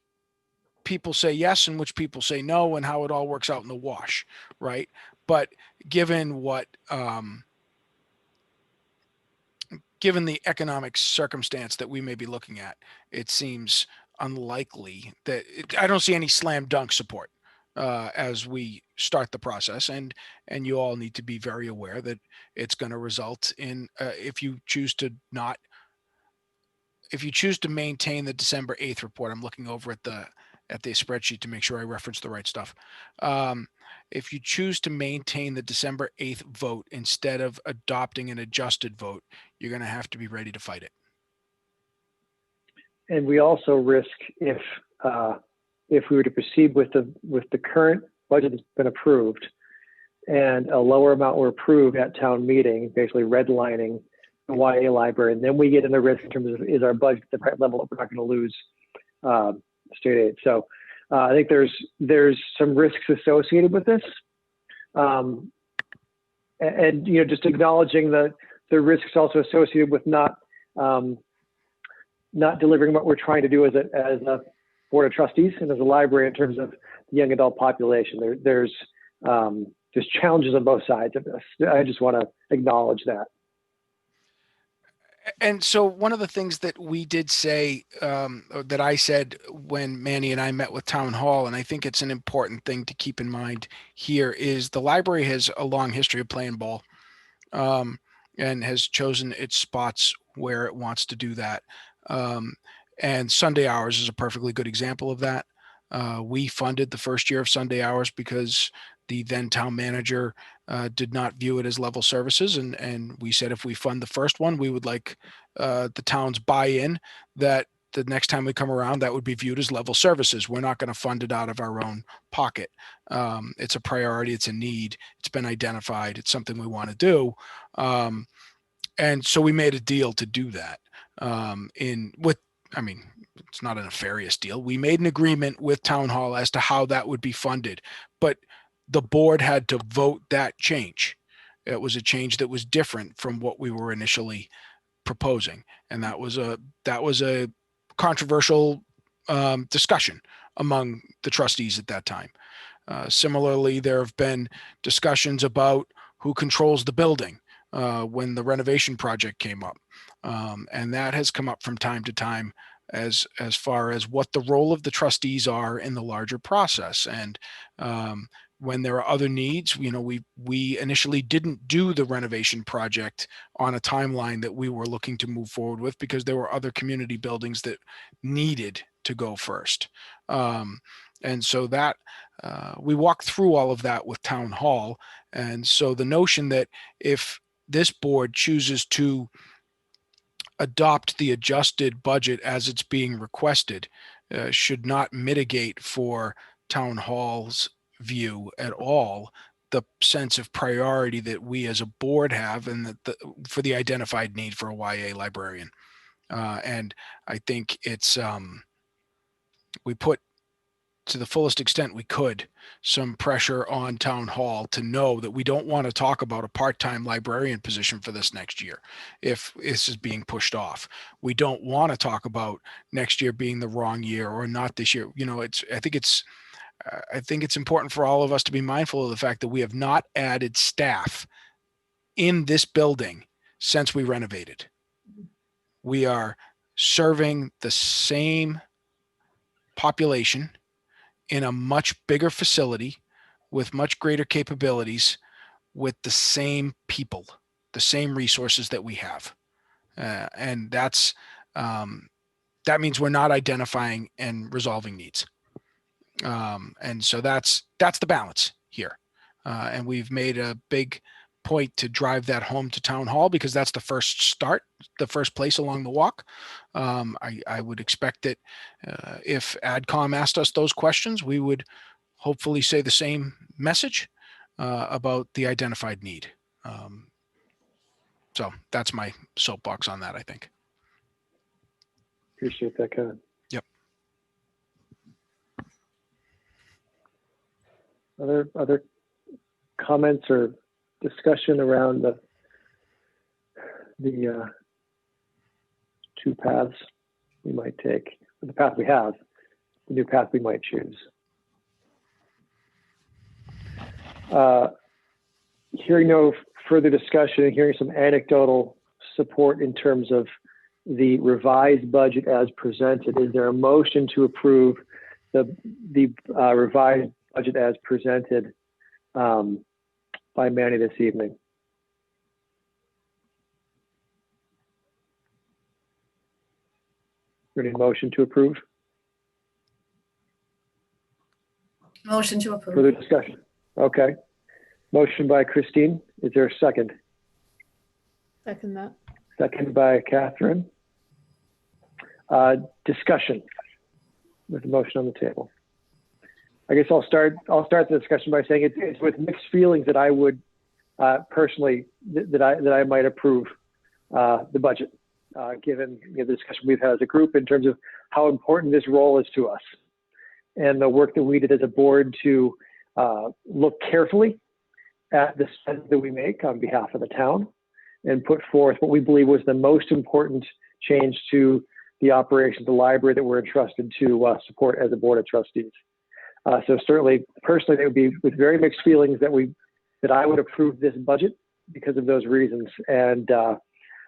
people say yes and which people say no, and how it all works out in the wash, right? But given what, given the economic circumstance that we may be looking at, it seems unlikely that I don't see any slam dunk support as we start the process, and you all need to be very aware that it's going to result in if you choose to maintain the December 8th report. I'm looking over at the spreadsheet to make sure I reference the right stuff. If you choose to maintain the December 8th vote instead of adopting an adjusted vote, you're going to have to be ready to fight it. And we also risk, if we were to proceed with the current budget that's been approved, and a lower amount were approved at town meeting, basically redlining the YA library, and then we get into risk in terms of, is our budget at the right level that we're not going to lose state aid. So I think there's some risks associated with this, and just acknowledging the risks also associated with not delivering what we're trying to do as a board of trustees and as a library in terms of the young adult population. There's challenges on both sides of this. I just want to acknowledge that. And so one of the things that we did say, that I said when Manny and I met with town hall, and I think it's an important thing to keep in mind here, is the library has a long history of playing ball, and has chosen its spots where it wants to do that. And Sunday hours is a perfectly good example of that. We funded the first year of Sunday hours because the then town manager did not view it as level services. And we said, if we fund the first one, we would like the town's buy-in that the next time we come around, that would be viewed as level services. We're not going to fund it out of our own pocket. It's a priority. It's a need. It's been identified. It's something we want to do. And so we made a deal to do that. It's not a nefarious deal. We made an agreement with town hall as to how that would be funded, but the board had to vote that change. It was a change that was different from what we were initially proposing. And that was a controversial discussion among the trustees at that time. Similarly, there have been discussions about who controls the building when the renovation project came up. And that has come up from time to time as far as what the role of the trustees are in the larger process. And when there are other needs, we initially didn't do the renovation project on a timeline that we were looking to move forward with, because there were other community buildings that needed to go first. And so that we walked through all of that with town hall. And so the notion that if this board chooses to adopt the adjusted budget as it's being requested should not mitigate for town hall's view at all the sense of priority that we as a board have, and for the identified need for a YA librarian. And I think it's we put, to the fullest extent we could, some pressure on town hall to know that we don't want to talk about a part-time librarian position for this next year if this is being pushed off. We don't want to talk about next year being the wrong year or not this year. I think it's important for all of us to be mindful of the fact that we have not added staff in this building since we renovated. We are serving the same population in a much bigger facility with much greater capabilities with the same people, the same resources that we have. And that's, that means we're not identifying and resolving needs. And so that's the balance here. And we've made a big point to drive that home to town hall, because that's the first start, the first place along the walk. I would expect that if AdCom asked us those questions, we would hopefully say the same message about the identified need. So that's my soapbox on that, I think. Appreciate that, Kevin. Yep. Other comments or discussion around the two paths we might take, the path we have, the new path we might choose. Hearing no further discussion and hearing some anecdotal support in terms of the revised budget as presented, is there a motion to approve the revised budget as presented by Manny this evening? Any motion to approve? Motion to approve. Further discussion? Okay. Motion by Christine. Is there a second? Second that. Second by Catherine. Discussion with the motion on the table. I guess I'll start the discussion by saying it's with mixed feelings that I would personally that I might approve the budget, given the discussion we've had as a group in terms of how important this role is to us, and the work that we did as a board to look carefully at the spend that we make on behalf of the town and put forth what we believe was the most important change to the operation of the library that we're entrusted to support as a board of trustees. So certainly, personally, it would be with very mixed feelings that I would approve this budget because of those reasons. And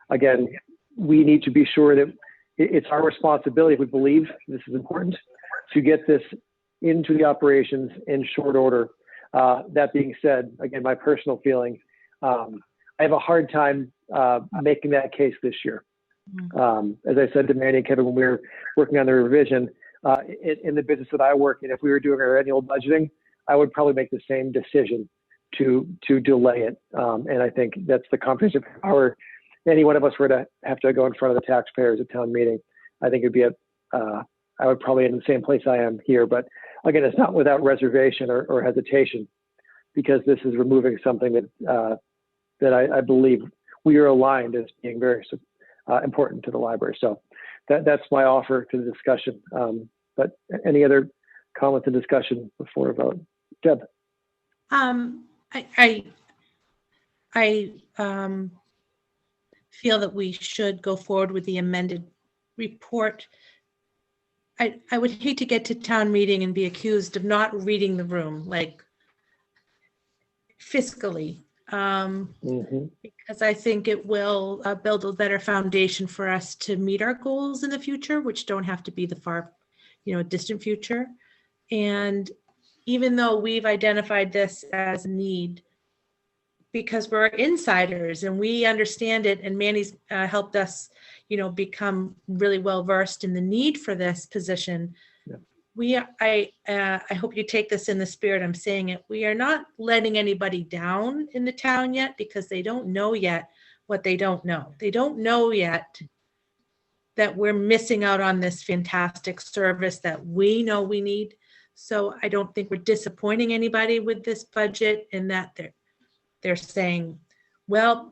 again, we need to be sure that it's our responsibility, if we believe this is important, to get this into the operations in short order. That being said, again, my personal feeling, I have a hard time making that case this year. As I said to Manny and Kevin when we were working on the revision, in the business that I work in, if we were doing our annual budgeting, I would probably make the same decision to delay it. And I think that's the comprehensive power. Any one of us were to have to go in front of the taxpayers at town meeting, I think it'd be I would probably in the same place I am here. But again, it's not without reservation or hesitation, because this is removing something that I believe we are aligned as being very important to the library. So that's my offer to the discussion. But any other comments and discussion before a vote? Deb? I feel that we should go forward with the amended report. I would hate to get to town meeting and be accused of not reading the room, like fiscally, because I think it will build a better foundation for us to meet our goals in the future, which don't have to be the far, distant future. And even though we've identified this as a need, because we're insiders and we understand it, and Manny's helped us, become really well versed in the need for this position. Yeah. I hope you take this in the spirit I'm saying it. We are not letting anybody down in the town yet, because they don't know yet what they don't know. They don't know yet that we're missing out on this fantastic service that we know we need. So I don't think we're disappointing anybody with this budget, in that they're saying, well,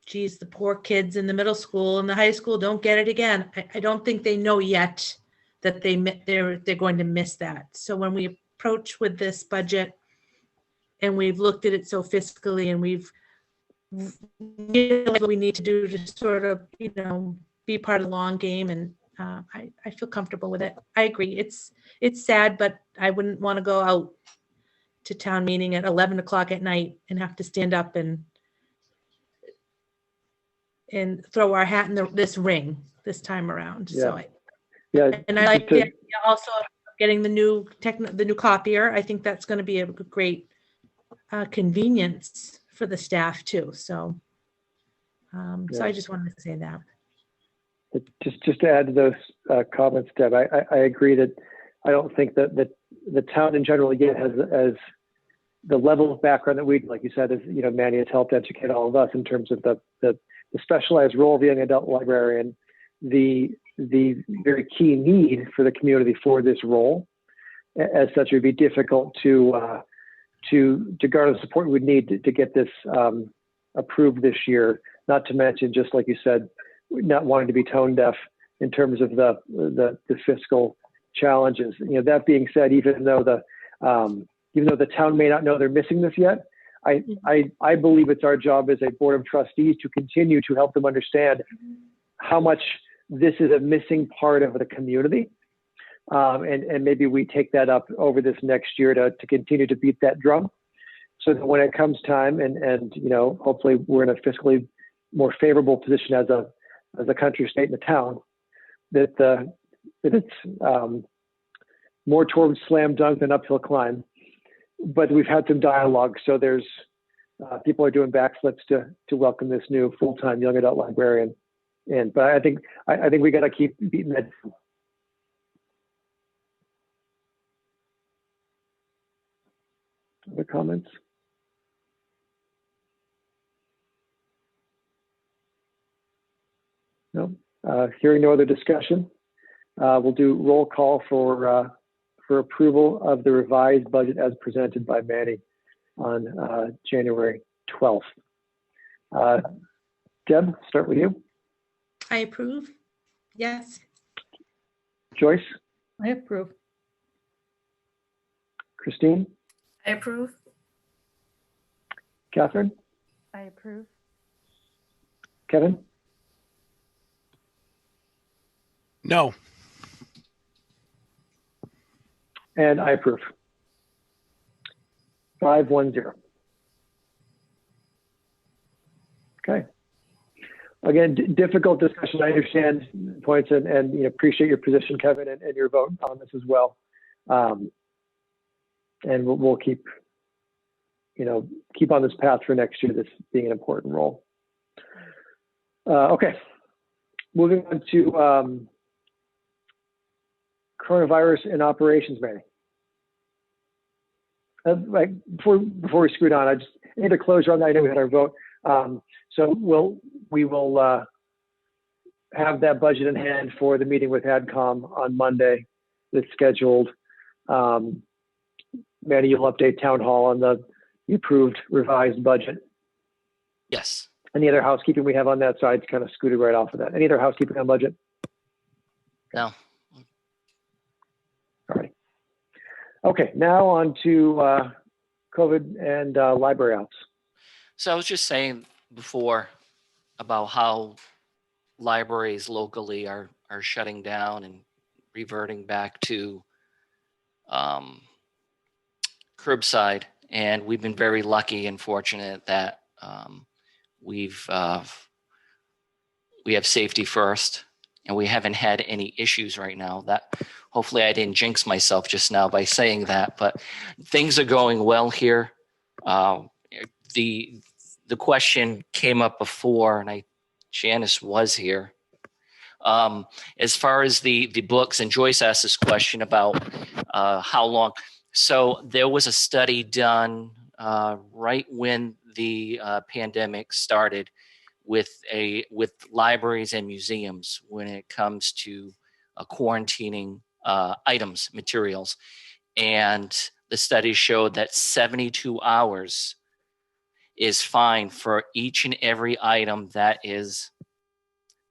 geez, the poor kids in the middle school and the high school don't get it again. I don't think they know yet that they're going to miss that. So when we approach with this budget, and we've looked at it so fiscally, and we've what we need to do to sort of, be part of the long game, and I feel comfortable with it. I agree. It's sad, but I wouldn't want to go out to town meeting at 11 o'clock at night and have to stand up and throw our hat in this ring this time around. Yeah. So and I like the idea also of getting the new copier. I think that's going to be a great convenience for the staff too. So, so I Yeah. just wanted to say that. But just to add to those comments, Deb, I agree that I don't think that the town in general yet has as the level of background that we, like you said, is, you know, Manny has helped educate all of us in terms of the specialized role of the young adult librarian, the very key need for the community for this role. As such, it would be difficult to garner the support we would need to get this approved this year. Not to mention, just like you said, not wanting to be tone deaf in terms of the fiscal challenges. You know, that being said, even though the town may not know they're missing this yet, I believe it's our job as a board of trustees to continue to help them understand how much this is a missing part of the community. And maybe we take that up over this next year to continue to beat that drum, so that when it comes time and you know, hopefully we're in a fiscally more favorable position as a country, state, and a town, that it's more towards slam dunk than uphill climb. But we've had some dialogue, so there's people are doing backflips to welcome this new full-time young adult librarian in. But I think we got to keep beating that. Other comments? No. Hearing no other discussion, we'll do roll call for approval of the revised budget as presented by Manny on January 12th. Deb, start with you. I approve. Yes. Joyce? I approve. Christine? I approve. Catherine? I approve. Kevin? No. And I approve. 5-1-0. Okay. Again, difficult discussion. I understand points and you know, appreciate your position, Kevin, and your vote on this as well. And we'll keep, you know, keep on this path for next year, this being an important role. Okay. Moving on to coronavirus and operations, Manny. Before we screwed on, I need to close on that. I know we had our vote. So we will have that budget in hand for the meeting with AdCom on Monday that's scheduled. Manny, you'll update Town Hall on the approved revised budget. Yes. Any other housekeeping we have on that side? Kind of scooted right off of that. Any other housekeeping on budget? No. All right. Okay, now on to COVID and library ops. So I was just saying before about how libraries locally are shutting down and reverting back to curbside, and we've been very lucky and fortunate that we have safety first, and we haven't had any issues right now. That hopefully I didn't jinx myself just now by saying that, but things are going well here. The question came up before, and Janice was here. As far as the books, and Joyce asked this question about how long. So there was a study done right when the pandemic started with libraries and museums when it comes to quarantining items, materials. And the study showed that 72 hours is fine for each and every item that is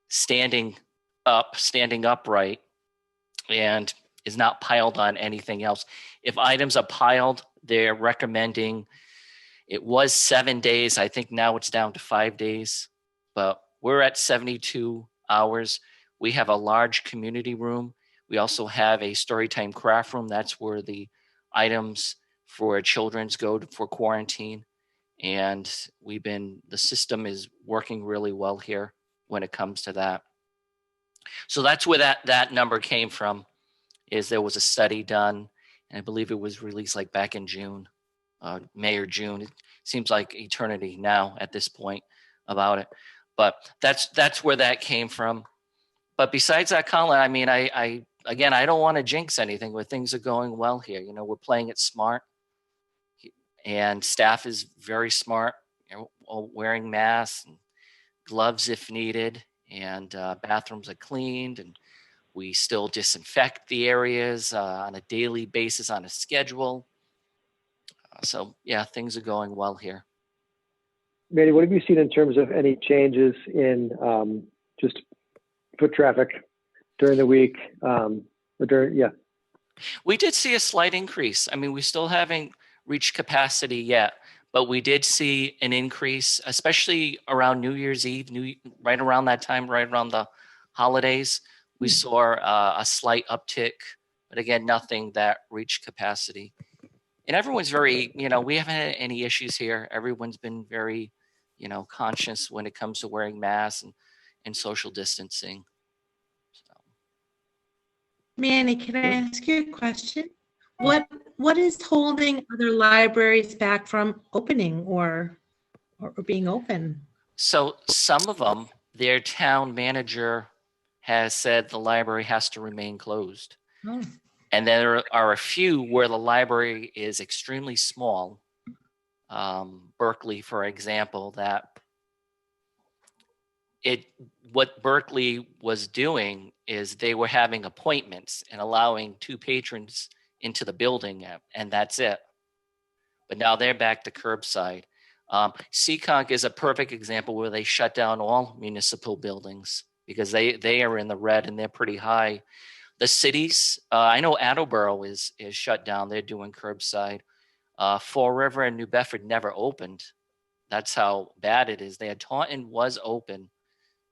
standing upright, and is not piled on anything else. If items are piled, they're recommending, it was 7 days. I think now it's down to 5 days, but we're at 72 hours. We have a large community room. We also have a storytime craft room. That's where the items for children's go for quarantine. And the system is working really well here when it comes to that. So that's where that number came from, is there was a study done, and I believe it was released like back in June. May or June. It seems like eternity now at this point about it. But that's where that came from. But besides that, Colin, I mean, I again, I don't want to jinx anything where things are going well here. You know, we're playing it smart, and staff is very smart. You know, all wearing masks and gloves if needed, and bathrooms are cleaned, and we still disinfect the areas on a daily basis on a schedule. So yeah, things are going well here. Manny, what have you seen in terms of any changes in just foot traffic during the week? We did see a slight increase. I mean, we still haven't reached capacity yet, but we did see an increase, especially around New Year's Eve, right around that time, right around the holidays. We saw a slight uptick, but again, nothing that reached capacity. And everyone's very, you know, we haven't had any issues here. Everyone's been very, you know, conscious when it comes to wearing masks and social distancing. So. Manny, can I ask you a question? What is holding other libraries back from opening or being open? So some of them, their town manager has said the library has to remain closed. Oh. And there are a few where the library is extremely small. Berkeley, for example, what Berkeley was doing is they were having appointments and allowing 2 patrons into the building, and that's it. But now they're back to curbside. Seekonk is a perfect example where they shut down all municipal buildings because they are in the red and they're pretty high. The cities, I know Attleboro is shut down. They're doing curbside. Fall River and New Bedford never opened. That's how bad it is. Taunton was open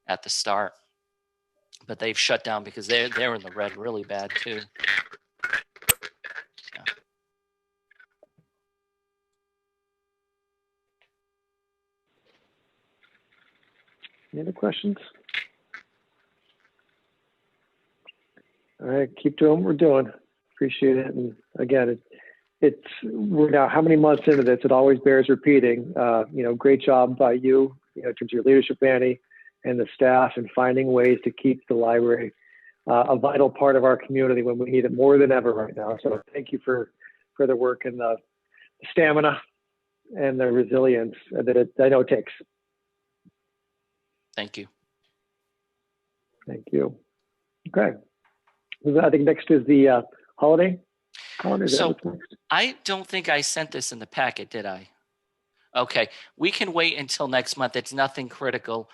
at the start, but they've shut down because they're in the red really bad too. Yeah. Any other questions? All right, keep doing what we're doing. Appreciate it. And again, we're now how many months into this? It always bears repeating. You know, great job by you, in terms of your leadership, Manny, and the staff, and finding ways to keep the library a vital part of our community when we need it more than ever right now. So thank you for the work and the stamina and the resilience that I know it takes. Thank you. Thank you. Okay. I think next is the holiday. So I don't think I sent this in the packet, did I? Okay, we can wait until next month. It's nothing critical,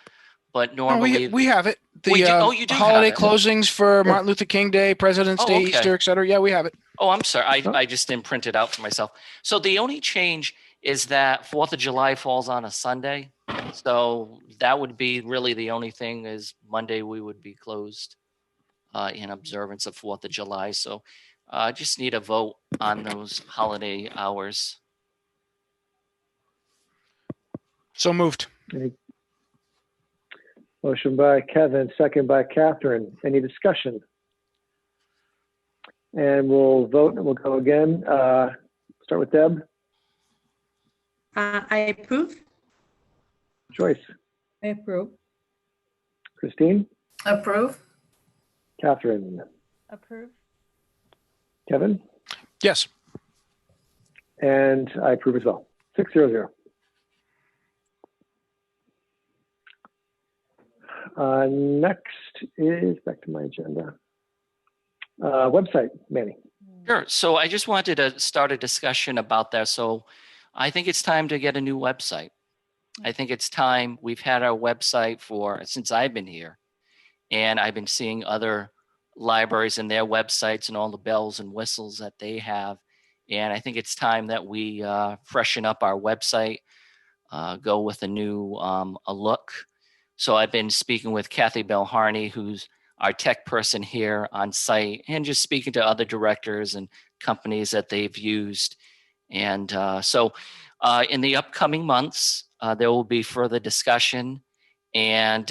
but normally we have it. The you do holiday have it. closings for Martin Luther King Day, President's Day, okay. Easter, etc. Yeah, we have it. Oh, I'm sorry. I just didn't print it out for myself. So the only change is that 4th of July falls on a Sunday. So that would be really the only thing is Monday we would be closed in observance of 4th of July. So I just need a vote on those holiday hours. So moved. Motion by Kevin, second by Catherine. Any discussion? And we'll vote and we'll go again. Start with Deb. I approve. Joyce. I approve. Christine. Approve. Catherine. Approve. Kevin. Yes. And I approve as well. 600. Next is back to my agenda. Website, Manny. Sure. So I just wanted to start a discussion about that. So I think it's time to get a new website. I think it's time. We've had our website since I've been here, and I've been seeing other libraries and their websites and all the bells and whistles that they have. And I think it's time that we freshen up our website, go with a new a look. So I've been speaking with Kathy Belharney, who's our tech person here on site, and just speaking to other directors and companies that they've used. And so in the upcoming months, there will be further discussion and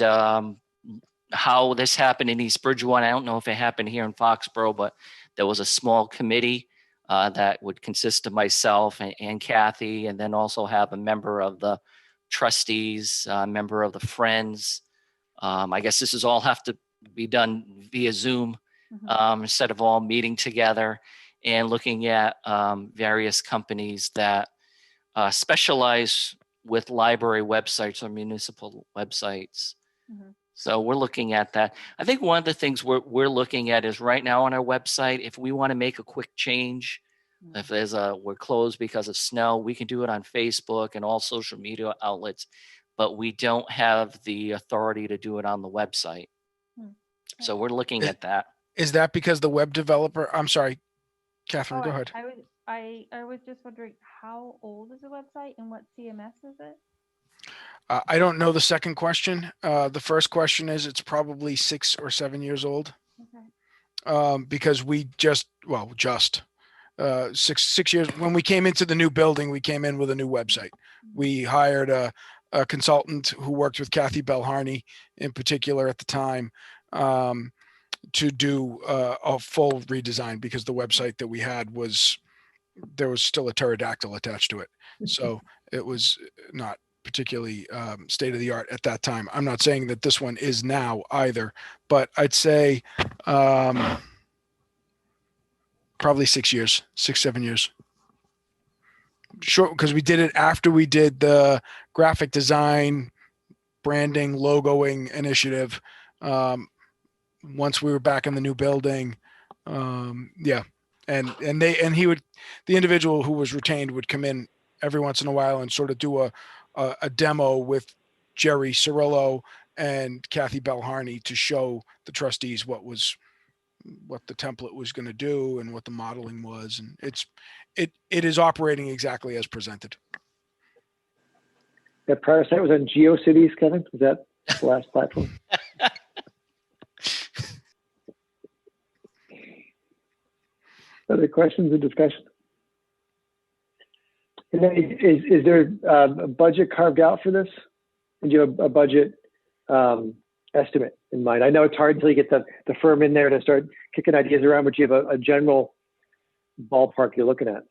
how this happened in East Bridgewater. I don't know if it happened here in Foxborough, but there was a small committee that would consist of myself and Kathy, and then also have a member of the trustees, a member of the friends. I guess this is all have to be done via Zoom instead of all meeting together, and looking at various companies that specialize with library websites or municipal websites. So we're looking at that. I think one of the things we're looking at is right now on our website, if we want to make a quick change, if we're closed because of snow, we can do it on Facebook and all social media outlets, but we don't have the authority to do it on the website. So we're looking at that. Is that because the web developer, I'm sorry, Catherine, go Oh, ahead. I was just wondering, how old is the website and what CMS is it? I don't know the second question. The first question is it's probably 6 or 7 years old. Okay. Because we just 6 years, when we came into the new building, we came in with a new website. We hired a consultant who worked with Kathy Belharney in particular at the time to do a full redesign, because the website that we had there was still a pterodactyl attached to it. So it was not particularly state of the art at that time. I'm not saying that this one is now either, but I'd say probably 6 years, 6-7 years. Sure, because we did it after we did the graphic design, branding, logoing initiative. Once we were back in the new building, yeah, and the individual who was retained would come in every once in a while and sort of do a demo with Jerry Cirillo and Kathy Belharney to show the trustees what the template was going to do and what the modeling was, and it is operating exactly as presented. That prior site was on GeoCities, Kevin. Was that the last platform? Other questions or discussion? And then is there a budget carved out for this? And do you have a budget estimate in mind? I know it's hard until you get the firm in there to start kicking ideas around, but do you have a general ballpark you're looking at?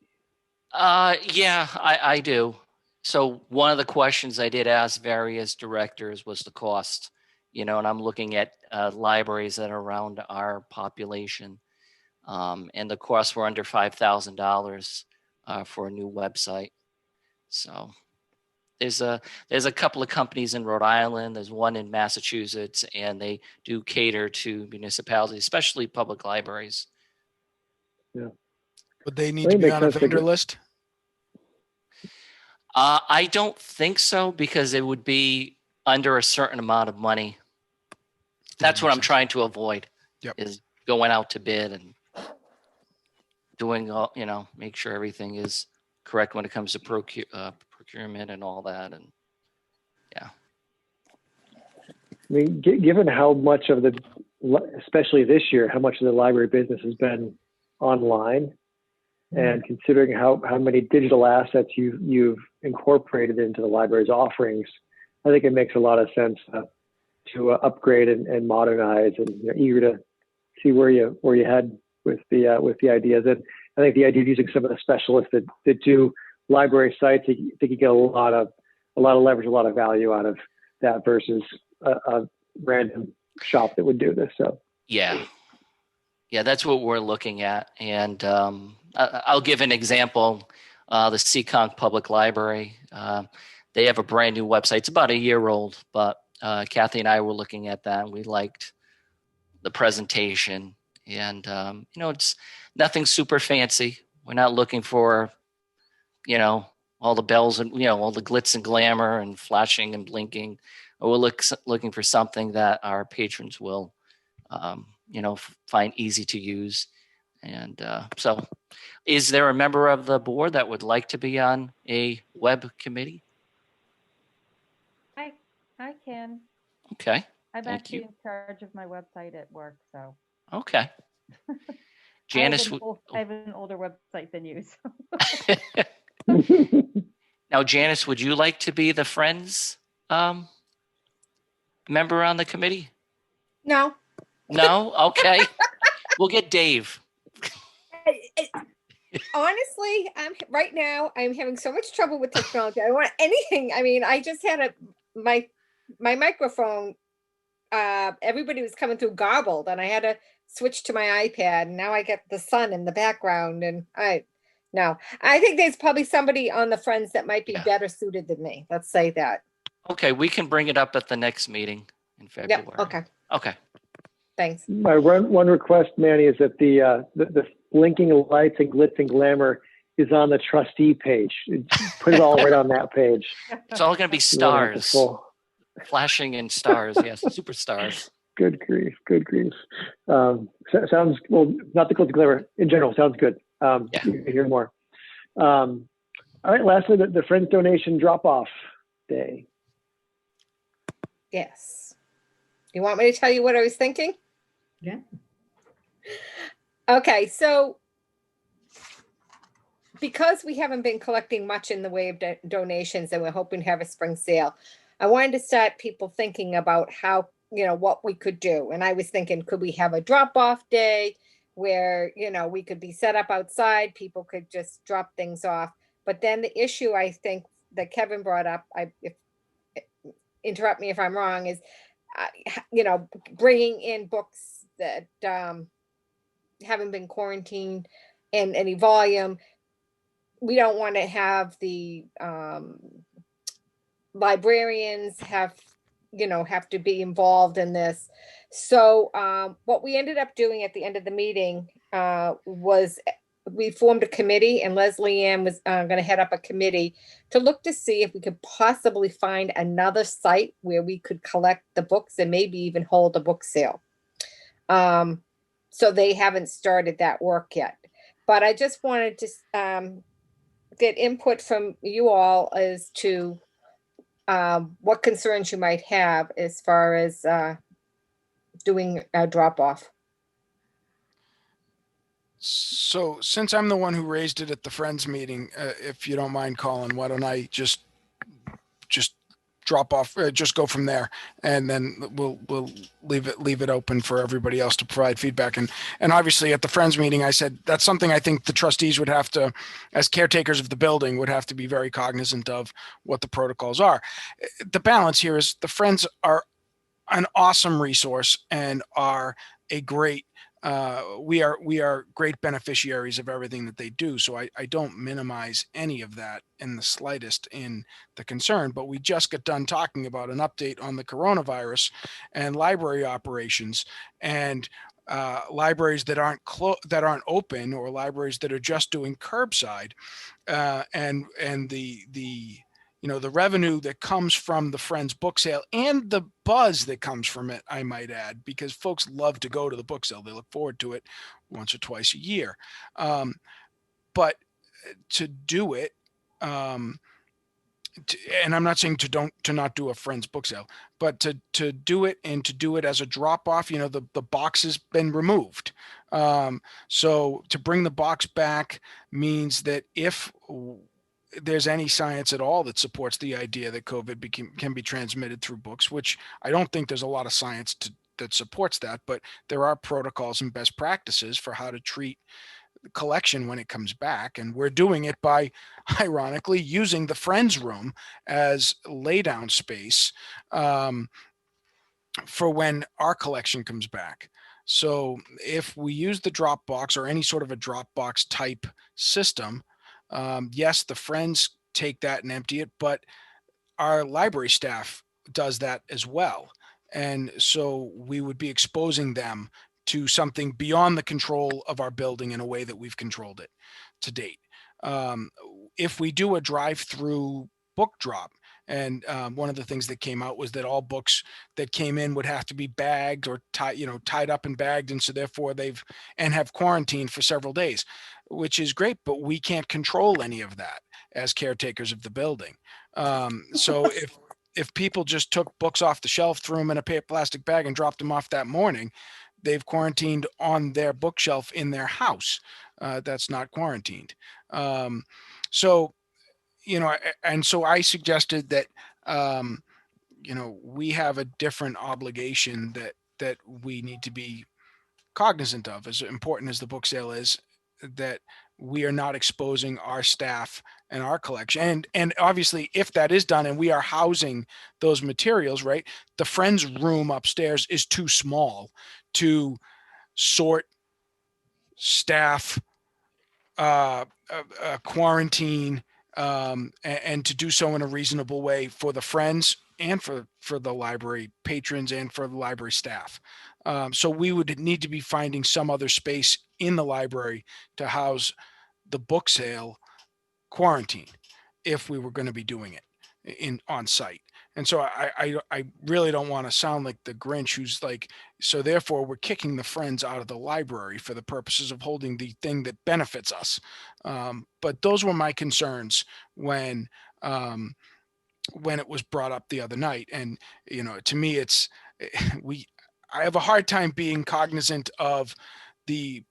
Yeah, I do. So one of the questions I did ask various directors was the cost, and I'm looking at libraries that are around our population. And the costs were under $5,000 for a new website. So there's a couple of companies in Rhode Island. There's one in Massachusetts, and they do cater to municipalities, especially public libraries. Yeah. Would they need to be on a vendor list? I don't think so, because it would be under a certain amount of money. That's what I'm trying to avoid. Yep. Is going out to bid and doing all, make sure everything is correct when it comes to procurement and all that. And yeah. I mean, given how much of especially this year, how much of the library business has been online, and considering how many digital assets you've incorporated into the library's offerings, I think it makes a lot of sense to upgrade and modernize, and eager to see where you head with the ideas. And I think the idea of using some of the specialists that do library sites, I think you get a lot of leverage, a lot of value out of that versus a random shop that would do this. So yeah, that's what we're looking at. And I'll give an example. The Seekonk Public Library, they have a brand new website. It's about a year old, but Kathy and I were looking at that, and we liked the presentation. And it's nothing super fancy. We're not looking for all the bells and all the glitz and glamour and flashing and blinking. We're looking for something that our patrons will find easy to use. And so is there a member of the board that would like to be on a web committee? I can. Okay. I'm Thank actually you. in charge of my website at work, so. Okay. Janice. I have an older website than you. So. Now, Janice, would you like to be the Friends member on the committee? No. No? Okay. We'll get Dave. honestly, right now, I'm having so much trouble with technology. I don't want anything. I mean, I just had my microphone, everybody was coming through garbled, and I had to switch to my iPad, and now I get the sun in the background, and no, I think there's probably somebody on the Friends that might be Yeah. better suited than me. Let's say that. Okay, we can bring it up at the next meeting in February. Yep, okay, Okay. thanks. My one request, Manny, is that the blinking lights and glitz and glamour is on the trustee page. Put it all right on that page. It's all going to be You don't have to stars, full- flashing in stars. Yes, superstars. Good grief, good grief. Sounds, well, not the glitz and glamour, in general, sounds good. Yeah. You can hear more. All right, lastly, the Friends donation drop-off day. Yes. You want me to tell you what I was thinking? Yeah. Okay, so because we haven't been collecting much in the way of donations and we're hoping to have a spring sale, I wanted to start people thinking about how, what we could do. And I was thinking, could we have a drop-off day where, we could be set up outside, people could just drop things off. But then the issue I think that Kevin brought up, interrupt me if I'm wrong, is, bringing in books that haven't been quarantined in any volume. We don't want to have the librarians have to be involved in this. So what we ended up doing at the end of the meeting was we formed a committee, and Leslie Ann was going to head up a committee to look to see if we could possibly find another site where we could collect the books and maybe even hold a book sale. So they haven't started that work yet. But I just wanted to get input from you all as to what concerns you might have as far as doing a drop-off. So since I'm the one who raised it at the Friends meeting, if you don't mind, Colin, why don't I just drop off, just go from there, and then we'll leave it open for everybody else to provide feedback. And obviously at the Friends meeting, I said that's something I think the trustees would have to, as caretakers of the building, would have to be very cognizant of what the protocols are. The balance here is the Friends are an awesome resource and are a great we are great beneficiaries of everything that they do. So I don't minimize any of that in the slightest in the concern, but we just got done talking about an update on the coronavirus and library operations and libraries that aren't open, or libraries that are just doing curbside, and the revenue that comes from the Friends book sale and the buzz that comes from it, I might add, because folks love to go to the book sale. They look forward to it once or twice a year. But to do it, and I'm not saying to not do a Friends book sale, but to do it, and to do it as a drop off, the box has been removed. So to bring the box back means that if there's any science at all that supports the idea that COVID can be transmitted through books, which I don't think there's a lot of science that supports that, but there are protocols and best practices for how to treat the collection when it comes back. And we're doing it by, ironically, using the Friends room as laydown space for when our collection comes back. So if we use the Dropbox or any sort of a Dropbox type system, yes, the Friends take that and empty it, but our library staff does that as well. And so we would be exposing them to something beyond the control of our building in a way that we've controlled it to date. If we do a drive-through book drop, and one of the things that came out was that all books that came in would have to be bagged or tied up and bagged, and so therefore have quarantined for several days, which is great, but we can't control any of that as caretakers of the building. So if people just took books off the shelf, threw them in a plastic bag, and dropped them off that morning, they've quarantined on their bookshelf in their house. That's not quarantined. So I suggested that we have a different obligation that we need to be cognizant of, as important as the book sale is, that we are not exposing our staff and our collection. And obviously, if that is done and we are housing those materials, right, the Friends room upstairs is too small to sort, staff, quarantine, and to do so in a reasonable way for the Friends and for the library patrons and for the library staff. So we would need to be finding some other space in the library to house the book sale quarantine if we were going to be doing it on site. And so I really don't want to sound like the Grinch who's like, so therefore we're kicking the Friends out of the library for the purposes of holding the thing that benefits us. But those were my concerns when it was brought up the other night. And, to me, I have a hard time being cognizant of the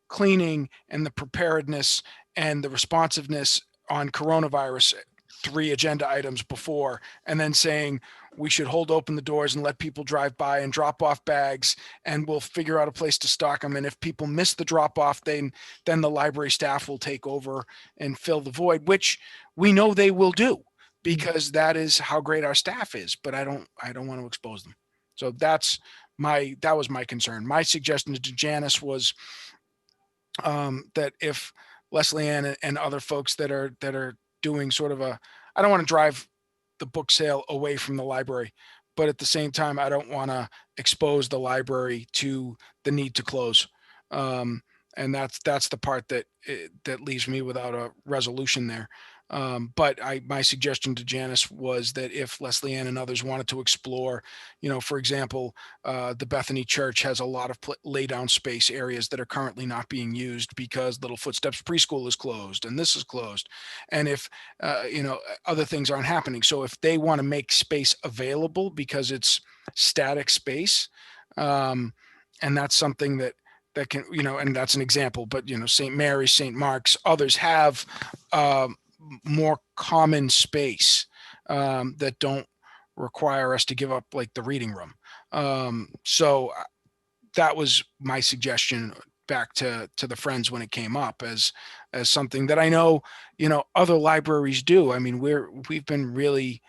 cleaning and the preparedness and the responsiveness on coronavirus 3 agenda items before, and then saying we should hold open the doors and let people drive by and drop off bags, and we'll figure out a place to stock them. And if people miss the drop off, then the library staff will take over and fill the void, which we know they will do because that is how great our staff is. But I don't want to expose them. So that was my concern. My suggestion to Janice was that if Leslie Ann and other folks that are doing sort of I don't want to drive the book sale away from the library, but at the same time, I don't want to expose the library to the need to close. And that's the part that leaves me without a resolution there. But my suggestion to Janice was that if Leslie Ann and others wanted to explore, for example, the Bethany Church has a lot of lay down space areas that are currently not being used because Little Footsteps Preschool is closed and this is closed. And if, other things aren't happening. So if they want to make space available because it's static space, and that's something that can, and that's an example, but, St. Mary's, St. Mark's, others have, more common space that don't require us to give up like the reading room. So that was my suggestion back to the Friends when it came up as something that I know, other libraries do. I mean, we've been really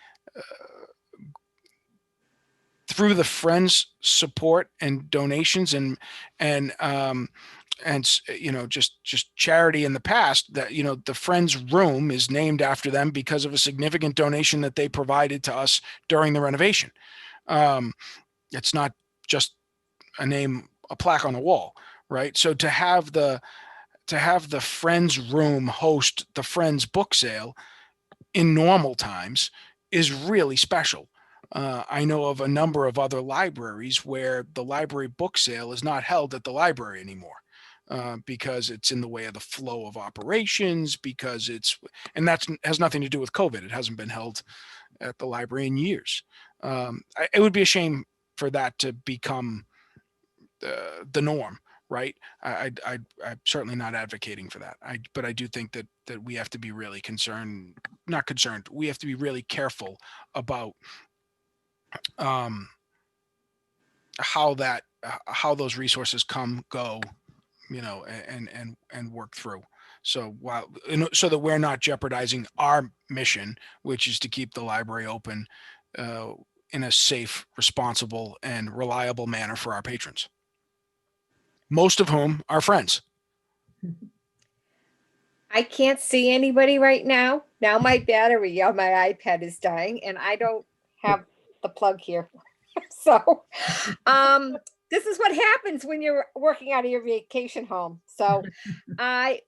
through the Friends support and donations and just charity in the past, that the Friends room is named after them because of a significant donation that they provided to us during the renovation. It's not just a plaque on the wall, right? So to have the Friends room host the Friends book sale in normal times is really special. I know of a number of other libraries where the library book sale is not held at the library anymore. Because it's in the way of the flow of operations, and that has nothing to do with COVID. It hasn't been held at the library in years. It would be a shame for that to become the norm, right? I'm certainly not advocating for that. But I do think that we have to be really we have to be really careful about how those resources go, and work through. So so that we're not jeopardizing our mission, which is to keep the library open in a safe, responsible, and reliable manner for our patrons, most of whom are Friends. I can't see anybody right now. Now my battery on my iPad is dying and I don't have the plug here. So, this is what happens when you're working out of your vacation home. So I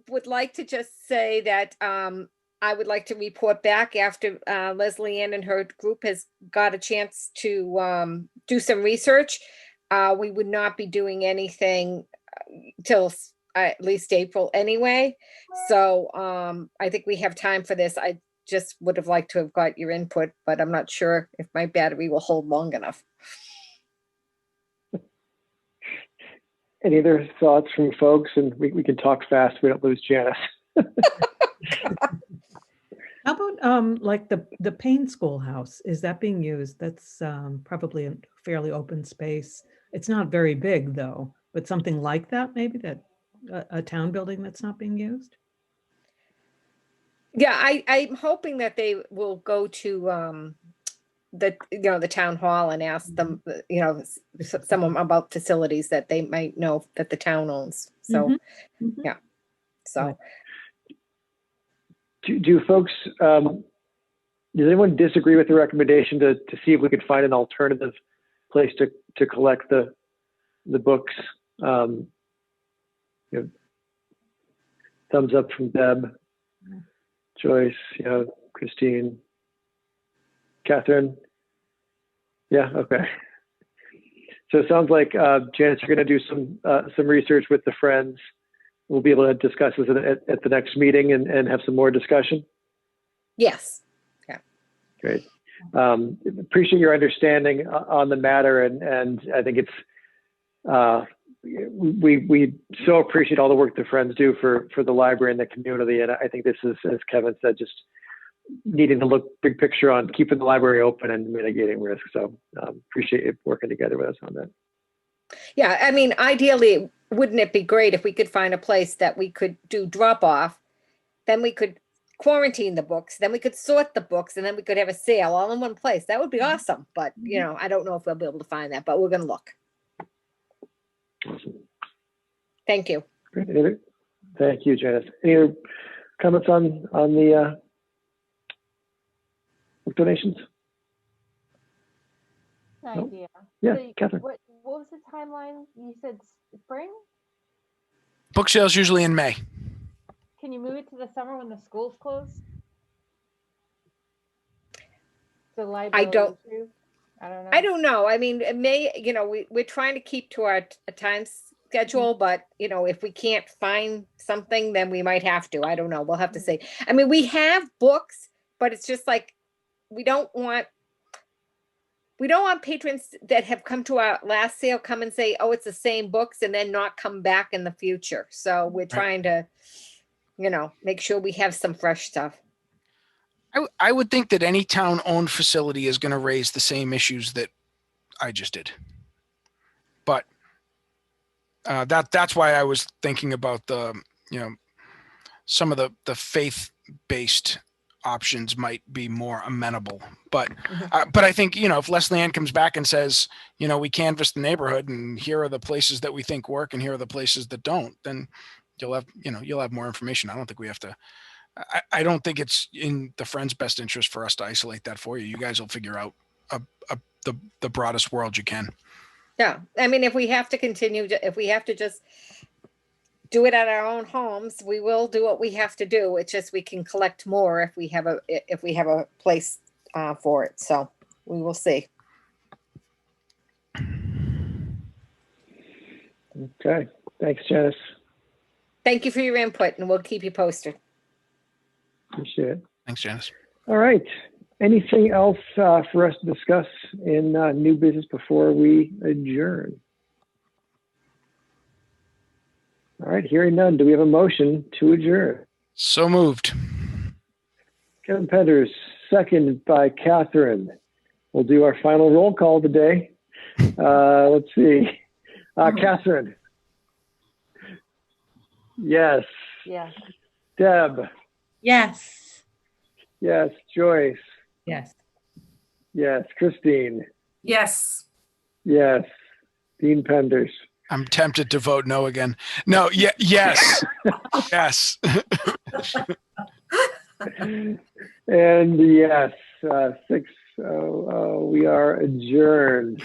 would like to just say that I would like to report back after Leslie Ann and her group has got a chance to do some research. We would not be doing anything till at least April anyway. So I think we have time for this. I just would have liked to have got your input, but I'm not sure if my battery will hold long enough. Any other thoughts from folks? And we can talk fast. We don't lose Janice. How about like the Payne Schoolhouse? Is that being used? That's probably a fairly open space. It's not very big though, but something like that maybe that a town building that's not being used? Yeah, I'm hoping that they will go to the town hall and ask them, someone about facilities that they might know that the town owns. So, Mhm, mhm. yeah. So, Do folks, does anyone disagree with the recommendation to see if we could find an alternative place to collect the books? Thumbs up from Deb, Joyce, Christine, Catherine. Yeah, okay. So it sounds like Janice, you're going to do some research with the Friends. We'll be able to discuss this at the next meeting and have some more discussion. yes. Great. Appreciate your understanding on the matter, and I think it's we so appreciate all the work the Friends do for the library and the community, and I think this is, as Kevin said, just needing to look big picture on keeping the library open and mitigating risk. So appreciate you working together with us on that. Yeah, I mean, ideally, wouldn't it be great if we could find a place that we could do drop off, then we could quarantine the books, then we could sort the books, and then we could have a sale all in one place. That would be awesome. But, I don't know if we'll be able to find that, but we're going to look. Awesome. Thank you. Great. Thank you, Janice. Any other comments on the book donations? Good Nope. idea. Yeah, So Catherine. what was the timeline? You said spring? Book sales usually in May. Can you move it to the summer when the schools close? The liability don't- issue? I don't know. I don't know. I mean, it may, we're trying to keep to our time schedule, but, if we can't find something, then we might have to. I don't know. We'll have to see. I mean, we have books, but it's just like, we don't want patrons that have come to our last sale come and say, oh, it's the same books, and then not come back in the future. So we're trying to, make sure we have some fresh stuff. I would think that any town-owned facility is going to raise the same issues that I just did. But that's why I was thinking about some of the faith-based options might be more amenable. But but I think, if Leslie Ann comes back and says, we canvassed the neighborhood and here are the places that we think work and here are the places that don't, then you'll have more information. I don't think we have to. I don't think it's in the Friends' best interest for us to isolate that for you. You guys will figure out the broadest world you can. Yeah. I mean, if we have to continue, if we have to just do it at our own homes, we will do what we have to do. It's just we can collect more if we have a place for it. So we will see. Okay. Thanks, Janice. Thank you for your input, and we'll keep you posted. Appreciate it. Thanks, Janice. All right. Anything else for us to discuss in new business before we adjourn? All right. Hearing none, do we have a motion to adjourn? So moved. Kevin Penders, seconded by Catherine. We'll do our final roll call today. Let's see. Catherine. Yes. Yeah. Deb. Yes. Yes. Joyce. Yes. Yes. Christine. Yes. Yes. Dean Penders. I'm tempted to vote no again. No. Yeah. Yes. Yes. And yes, 6:00, we are adjourned.